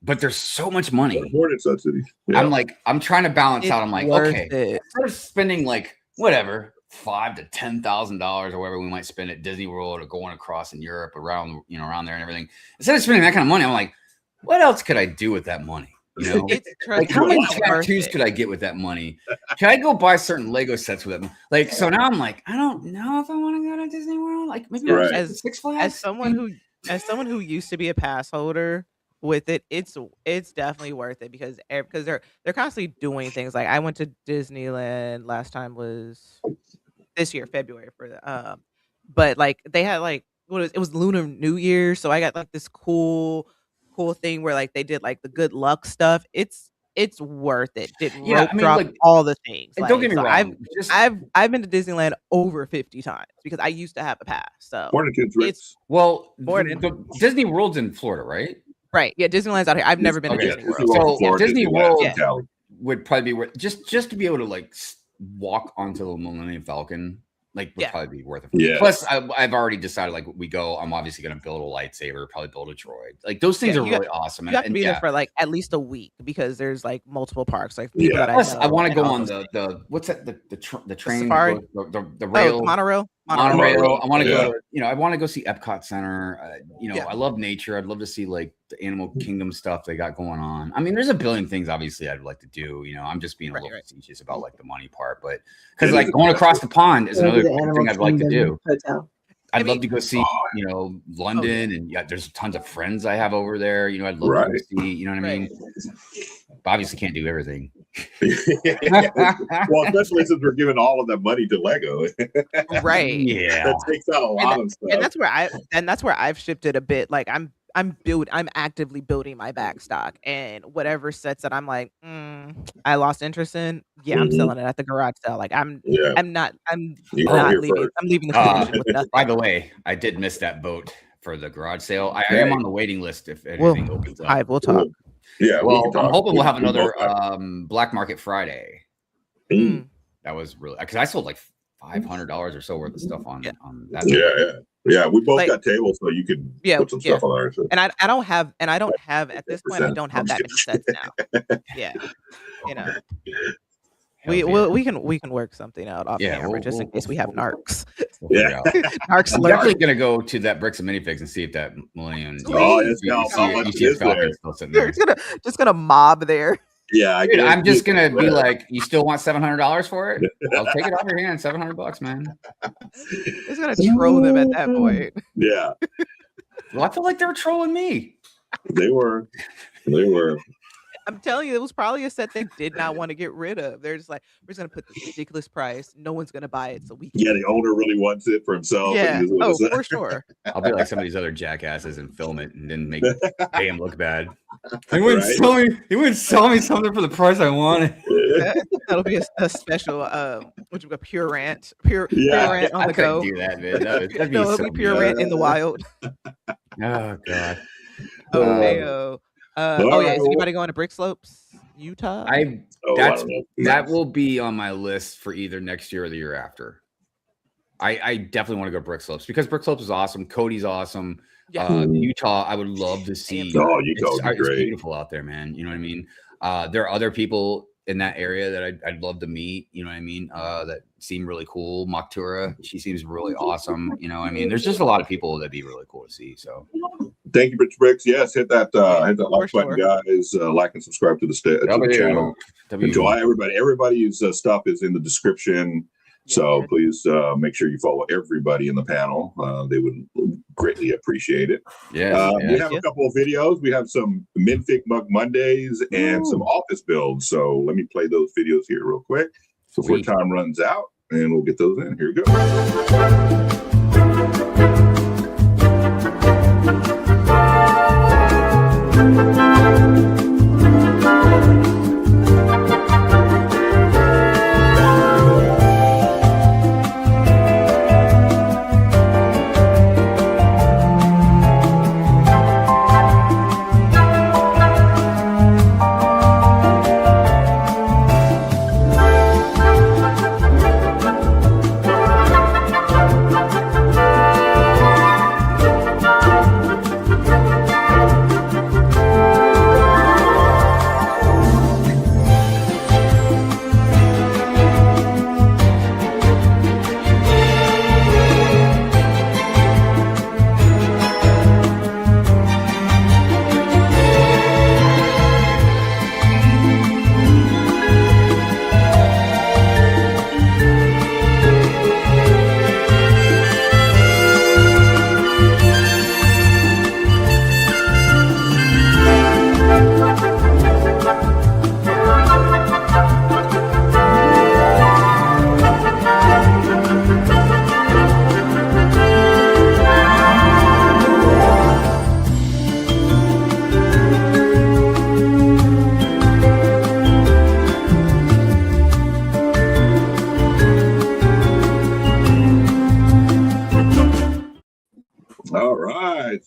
but there's so much money. Yeah. I'm trying to balance out. I'm like, okay, instead of spending like whatever, $5,000 to $10,000 or whatever we might spend at Disney World or going across in Europe around there and everything. Instead of spending that kind of money, I'm like, what else could I do with that money? Like how many tattoos could I get with that money? Can I go buy certain Lego sets with them? Like, so now I'm like, I don't know if I want to go to Disney World. Like maybe as Six Flags. As someone who used to be a pass holder with it, it's definitely worth it because they're constantly doing things. Like I went to Disneyland last time was this year, February for the but like they had like it was Lunar New Year, so I got like this cool thing where like they did like the good luck stuff. It's worth it. Drop like, all the things. Like, don't get me wrong. I've been to Disneyland over 50 times because I used to have a pass. So Disney World's in Florida, right? Right. Yeah, Disneyland's out here. I've never been to Disney World. So Disney World would probably be worth just to be able to like walk onto the Millennium Falcon. Like would probably be worth it. Yeah. Plus, I've already decided like we go. I'm obviously going to build a lightsaber, probably build a droid. Like those things are really awesome. You have to be there for like at least a week because there's like multiple parks. Like people that Plus, I want to go on the what's that the train safari? The rail monorail. I want to go. I want to go see Epcot Center. I love nature. I'd love to see like the Animal Kingdom stuff they got going on. I mean, there's a billion things obviously I'd like to do. I'm just being a little facetious about like the money part, but because like going across the pond is another thing I'd like to do. Hotel. I'd love to go see, London, and there's tons of friends I have over there. I'd love to go see, you know what I mean? But obviously can't do everything. Well, especially since we're giving all of that money to Lego. Right. Yeah. That takes out a lot of stuff. And that's where I've shifted a bit. Like I'm actively building my back stock, and whatever sets that I'm like, I lost interest in. Yeah, I'm selling it at the garage sale. Like I'm leaving the competition with nothing. By the way, I did miss that boat for the garage sale. I am on the waiting list if anything opens up. We'll talk. Yeah. Well, I'm hoping we'll have another Black Market Friday. That was really because I sold like $500 or so worth of stuff on that. Yeah, we both got tables, so you could put some stuff on there. And I don't have at this point. I don't have that many sets now. Yeah, we can work something out off camera just in case we have narcs. Narcs. I'm definitely gonna go to that Bricks and Minifigs and see if that Millennium. You see if Falcon's still sitting there. Just gonna mob there. Yeah, dude, I'm just gonna be like, you still want $700 for it? I'll take it off your hand, $700, man. Just gonna troll them at that point. Yeah. Well, I feel like they were trolling me. They were. I'm telling you, it was probably a set they did not want to get rid of. They're just like, we're just gonna put this ridiculous price. No one's gonna buy it, so we can. Yeah, the owner really wants it for himself. Yeah. For sure. I'll be like some of these other jackasses and film it and then pay him look bad. He wouldn't sell me something for the price I wanted. That'll be a special pure rant on the go. Do that, man. That'd be it'll be pure rant in the wild. Oh god. Is anybody going to Brick Slopes, Utah? That will be on my list for either next year or the year after. I definitely want to go to Brick Slopes because Brick Slopes is awesome. Cody's awesome. Utah, I would love to see. Utah, it's beautiful out there, man. You know what I mean? There are other people in that area that I'd love to meet. You know what I mean? That seem really cool. Maktura, she seems really awesome. You know what I mean? There's just a lot of people that'd be really cool to see. So thank you, Rich Bricks. Yes, hit that like button, guys. Like and subscribe to the channel. Enjoy everybody's stuff is in the description. So please make sure you follow everybody in the panel. They would greatly appreciate it. We have a couple of videos. We have some Minfig Mug Mondays and some office builds. So let me play those videos here real quick before time runs out, and we'll get those in. Here we go.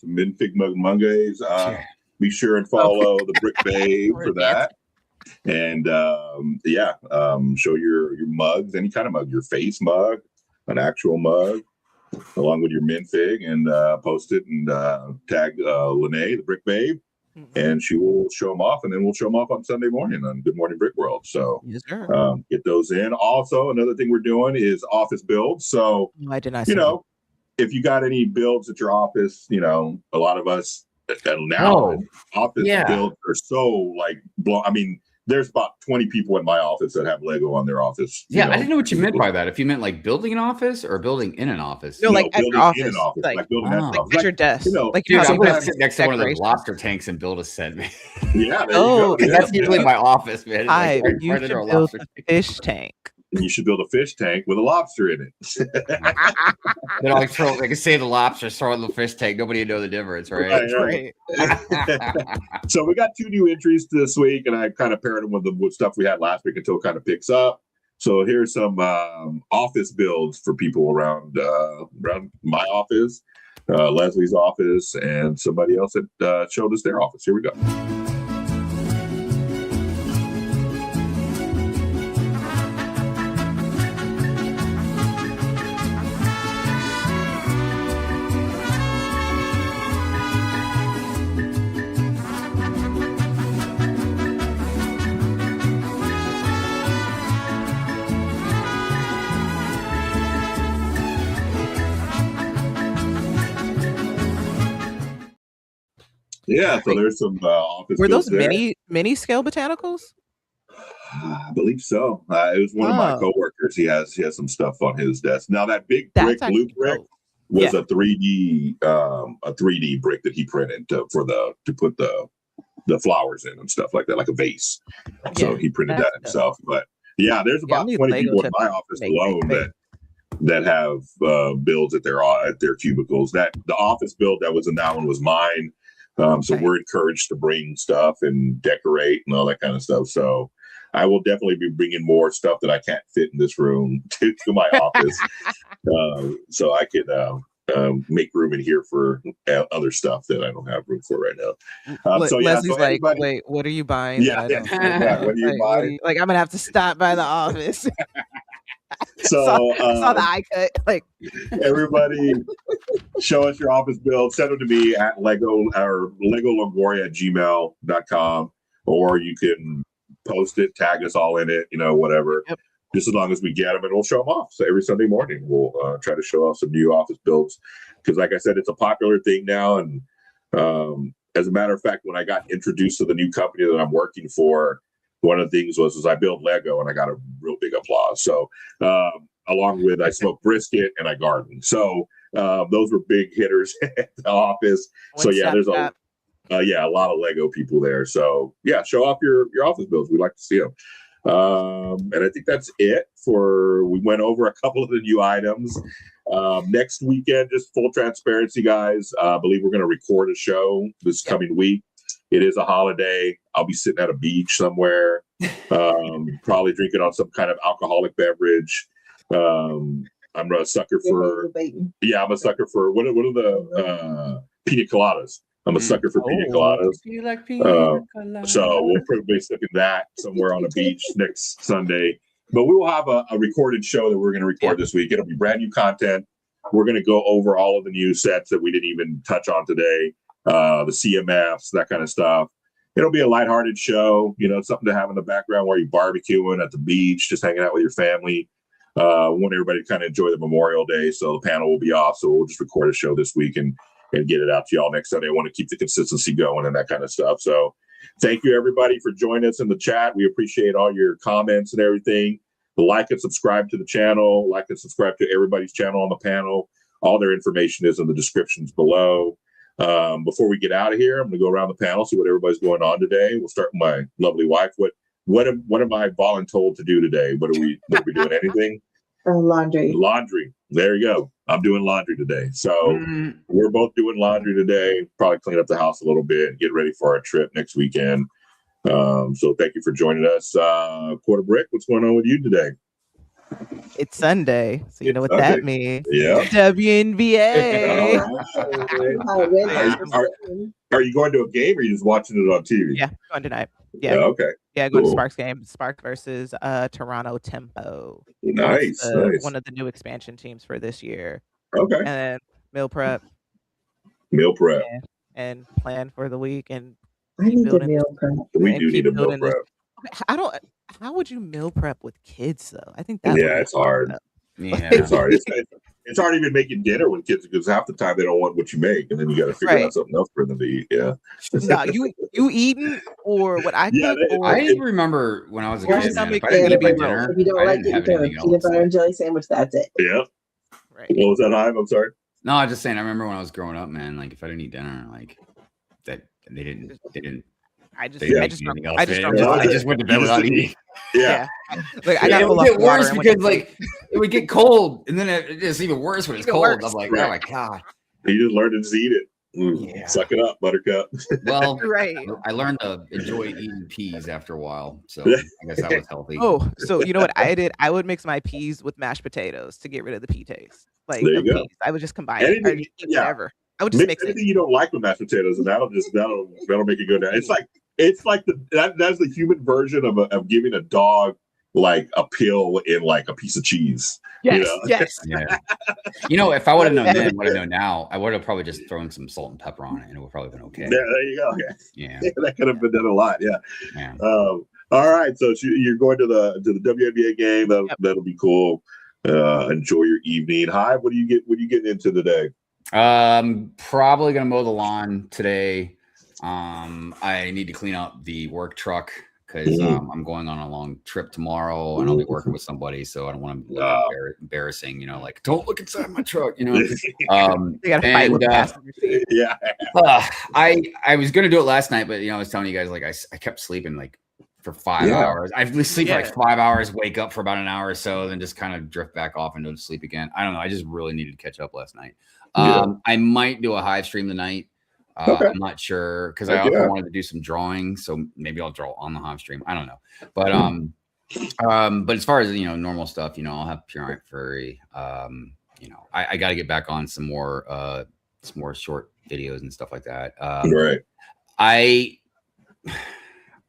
Minfig Mug Mondays. Be sure and follow the Brick Babe for that. And show your mugs, any kind of mug, your face mug, an actual mug, along with your Minfig, and post it and tag Lene, the Brick Babe, and she will show them off, and then we'll show them off on Sunday morning on Good Morning Brick World. So get those in. Also, another thing we're doing is office builds. So I did not if you got any builds at your office, a lot of us now office builds are so I mean, there's about 20 people in my office that have Lego on their office. I didn't know what you meant by that. If you meant like building an office or building in an office. No, like at your office. In an office. Like building at your desk. Dude, I'm going to sit next to one of those lobster tanks and build a set, man. Yeah, there you go. That's usually my office, man. Hive, you should build a fish tank. You should build a fish tank with a lobster in it. Then I can say the lobster, throw it in the fish tank. Nobody would know the difference, right? So we got 2 new entries this week, and I kind of paired them with stuff we had last week until it kind of picks up. So here's some office builds for people around my office, Leslie's office, and somebody else that showed us their office. Here we go. Yeah, so there's some office. Were those mini scale botanicals? I believe so. It was one of my coworkers. He has some stuff on his desk. Now that big brick, blue brick, was a 3D brick that he printed to put the flowers in and stuff like that, like a vase. So he printed that himself. But there's about 20 people in my office alone that have builds at their cubicles. That the office build that was in that one was mine. So we're encouraged to bring stuff and decorate and all that kind of stuff. So I will definitely be bringing more stuff that I can't fit in this room to my office, so I can make room in here for other stuff that I don't have room for right now. Leslie's like, wait, what are you buying? What are you buying? Like, I'm gonna have to stop by the office. So saw the eye cut. Like, everybody, show us your office build. Send them to me at LegoLongoria@gmail.com, or you can post it, tag us all in it, whatever. Yep. Just as long as we get them, and we'll show them off. So every Sunday morning, we'll try to show off some new office builds because, like I said, it's a popular thing now. And as a matter of fact, when I got introduced to the new company that I'm working for, one of the things was I built Lego, and I got a real big applause. So along with I smoke brisket and I garden. So those were big hitters at the office. So yeah, there's a lot of Lego people there. So yeah, show off your office builds. We'd like to see them. And I think that's it we went over a couple of the new items. Next weekend, just full transparency, guys. I believe we're going to record a show this coming week. It is a holiday. I'll be sitting at a beach somewhere, probably drinking on some kind of alcoholic beverage. I'm a sucker for, I'm a sucker for, what are the pina coladas? I'm a sucker for pina coladas. You like pina coladas? So we'll probably be sipping that somewhere on a beach next Sunday. But we will have a recorded show that we're going to record this week. It'll be brand new content. We're going to go over all of the new sets that we didn't even touch on today, the CMFs, that kind of stuff. It'll be a lighthearted show, something to have in the background while you're barbecuing at the beach, just hanging out with your family. Want everybody to kind of enjoy the Memorial Day, so the panel will be off. So we'll just record a show this week and get it out to y'all next Sunday. I want to keep the consistency going and that kind of stuff. So thank you, everybody, for joining us in the chat. We appreciate all your comments and everything. Like and subscribe to the channel. Like and subscribe to everybody's channel on the panel. All their information is in the descriptions below. Before we get out of here, I'm going to go around the panel, see what everybody's going on today. We'll start with my lovely wife. What am I voluntold to do today? What are we doing? Anything? Laundry. Laundry. There you go. I'm doing laundry today. So we're both doing laundry today. Probably clean up the house a little bit, get ready for our trip next weekend. So thank you for joining us. Quarter Brick, what's going on with you today? It's Sunday, so you know what that means. Yeah. WNBA. Are you going to a game or are you just watching it on TV? Yeah, going tonight. Yeah. Okay. Yeah, going to Sparks game. Sparks versus Toronto Tempo. Nice. One of the new expansion teams for this year. Okay. And then meal prep. And plan for the week and I need to meal prep. We do need a meal prep. How would you meal prep with kids though? I think that's it's hard. Yeah, it's hard. It's hard even making dinner with kids because half the time they don't want what you make, and then you got to figure out something else for them to eat. Yeah. No, you eating or what I cook? I remember when I was a kid. If you don't like it, you can have a peanut butter and jelly sandwich. That's it. Yeah. Right. What was that, Hive? I'm sorry. No, I was just saying. I remember when I was growing up, man. Like if I didn't eat dinner, like that, they didn't. I just went to bed without eating. Yeah. Like I got it would get worse because like it would get cold, and then it's even worse when it's cold. I'm like, oh my god. You just learned to just eat it. Suck it up, Buttercup. Well, I learned to enjoy eating peas after a while, so I guess that was healthy. Oh, so you know what I did? I would mix my peas with mashed potatoes to get rid of the pea taste. Like there you go. Peas. I would just combine it. Whatever. I would just mix anything it. You don't like with mashed potatoes, and that'll make it go down. It's like that's the human version of giving a dog like a pill in like a piece of cheese. Yes, yes. Yeah. If I would have known then what I know now, I would have probably just thrown some salt and pepper on it, and it would probably been okay. Yeah, there you go. Yeah. That could have been done a lot. Yeah. All right, so you're going to the WNBA game. That'll be cool. Enjoy your evening. Hive, what are you getting into today? Probably gonna mow the lawn today. I need to clean up the work truck because I'm going on a long trip tomorrow and I'll be working with somebody, so I don't want to look embarrassing, like don't look inside my truck, you gotta fight with yeah. I was gonna do it last night, but I was telling you guys like I kept sleeping like for 5 hours. I sleep for like 5 hours, wake up for about an hour or so, then just kind of drift back off into sleep again. I don't know. I just really needed to catch up last night. I might do a Hive stream tonight. I'm not sure because I also wanted to do some drawing, so maybe I'll draw on the Hive stream. I don't know, but as far as normal stuff, I'll have Pure Art Furry. I got to get back on some more short videos and stuff like that. Right. I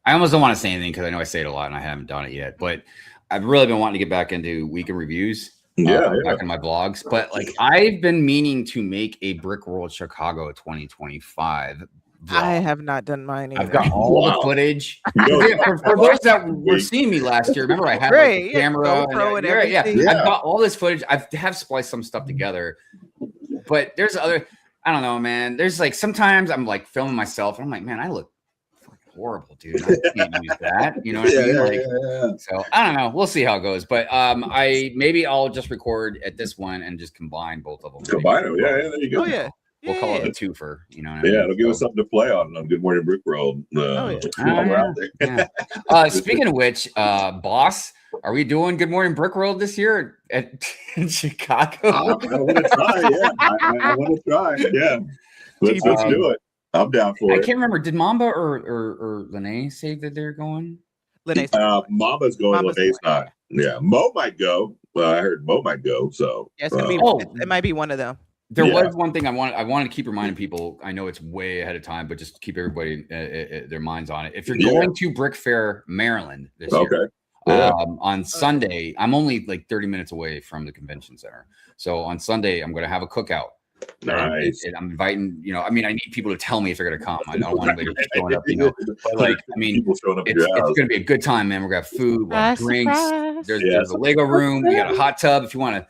almost don't want to say anything because I know I say it a lot and I haven't done it yet, but I've really been wanting to get back into weekend reviews. Back in my blogs, but like I've been meaning to make a Brick World Chicago 2025 vlog. I have not done mine either. I've got all the footage. For those that were seeing me last year, remember I had like the camera, GoPro and everything. I've got all this footage. I have spliced some stuff together, but there's other. I don't know, man. There's like sometimes I'm like filming myself, and I'm like, man, I look horrible, dude. I can't use that. You know what I mean? So I don't know. We'll see how it goes. But I'll just record at this one and just combine both of them. Combine them, there you go. Oh yeah. We'll call it a twofer, you know what I mean? Yeah, it'll give us something to play on Good Morning Brick World. Speaking of which, boss, are we doing Good Morning Brick World this year in Chicago? I want to try, I want to try, Let's do it. I'm down for it. I can't remember. Did Mamba or Lene say that they're going? Mamba's going. Lene's not. Yeah, Mo might go. Well, I heard Mo might go. So it's gonna be. It might be one of them. There was one thing I wanted to keep reminding people. I know it's way ahead of time, but just keep everybody their minds on it. If you're going to Brick Fair, Maryland this year, on Sunday, I'm only like 30 minutes away from the convention center. So on Sunday, I'm going to have a cookout. Nice. And I'm inviting, I need people to tell me if they're going to come. I don't want anybody showing up, But like, it's going to be a good time, man. We're going to have food, we'll have drinks. There's a Lego room. We got a hot tub if you want to.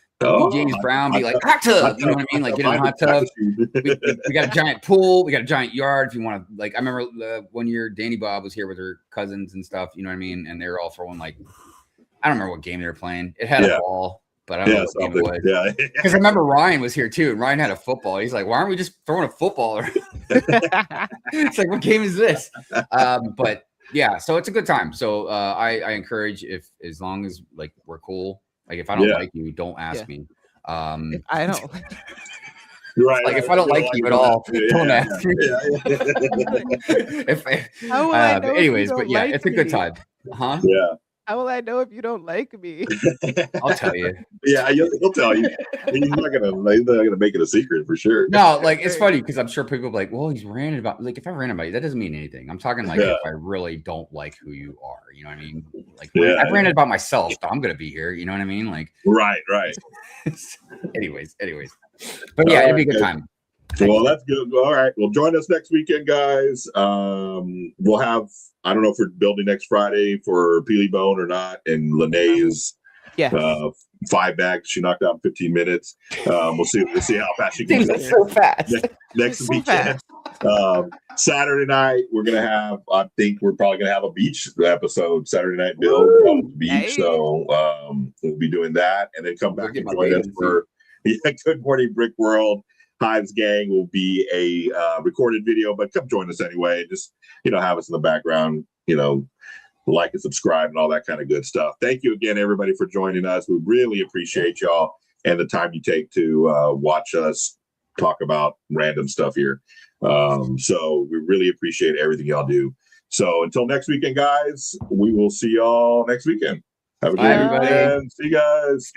James Brown be like hot tub, you know what I mean? Like get in a hot tub. We got a giant pool. We got a giant yard. If you want to, like, I remember one year Danny Bob was here with her cousins and stuff. You know what I mean? And they were all throwing like, I don't remember what game they were playing. It had a ball, but I don't know what game it was. Because I remember Ryan was here too, and Ryan had a football. He's like, why aren't we just throwing a football? It's like, what game is this? But yeah, so it's a good time. So I encourage as long as like we're cool. Like if I don't like you, don't ask me. If I don't. Like if I don't like you at all, don't ask me. Anyways, but yeah, it's a good time, huh? Yeah. How will I know if you don't like me? I'll tell you. Yeah, he'll tell you. He's not gonna make it a secret for sure. No, like it's funny because I'm sure people are like, well, he's ranting about like if I rant about you, that doesn't mean anything. I'm talking like if I really don't like who you are, you know what I mean? Like I've ranted about myself, so I'm gonna be here, you know what I mean? Like right. anyways. But yeah, it'd be a good time. Well, that's good. All right. Well, join us next weekend, guys. We'll have, I don't know if we're building next Friday for Peely Bone or not. And Lene's 5 bags. She knocked out in 15 minutes. We'll see how fast she can do it. So fast. Next weekend. Saturday night, we're going to have, I think we're probably going to have a beach episode, Saturday night build on the beach. Hey. So we'll be doing that and then come back and join us for Good Morning Brick World. Hive's gang will be a recorded video, but come join us anyway. Just, have us in the background, like and subscribe and all that kind of good stuff. Thank you again, everybody, for joining us. We really appreciate y'all and the time you take to watch us talk about random stuff here. So we really appreciate everything y'all do. So until next weekend, guys, we will see y'all next weekend. Have a good weekend. See you guys.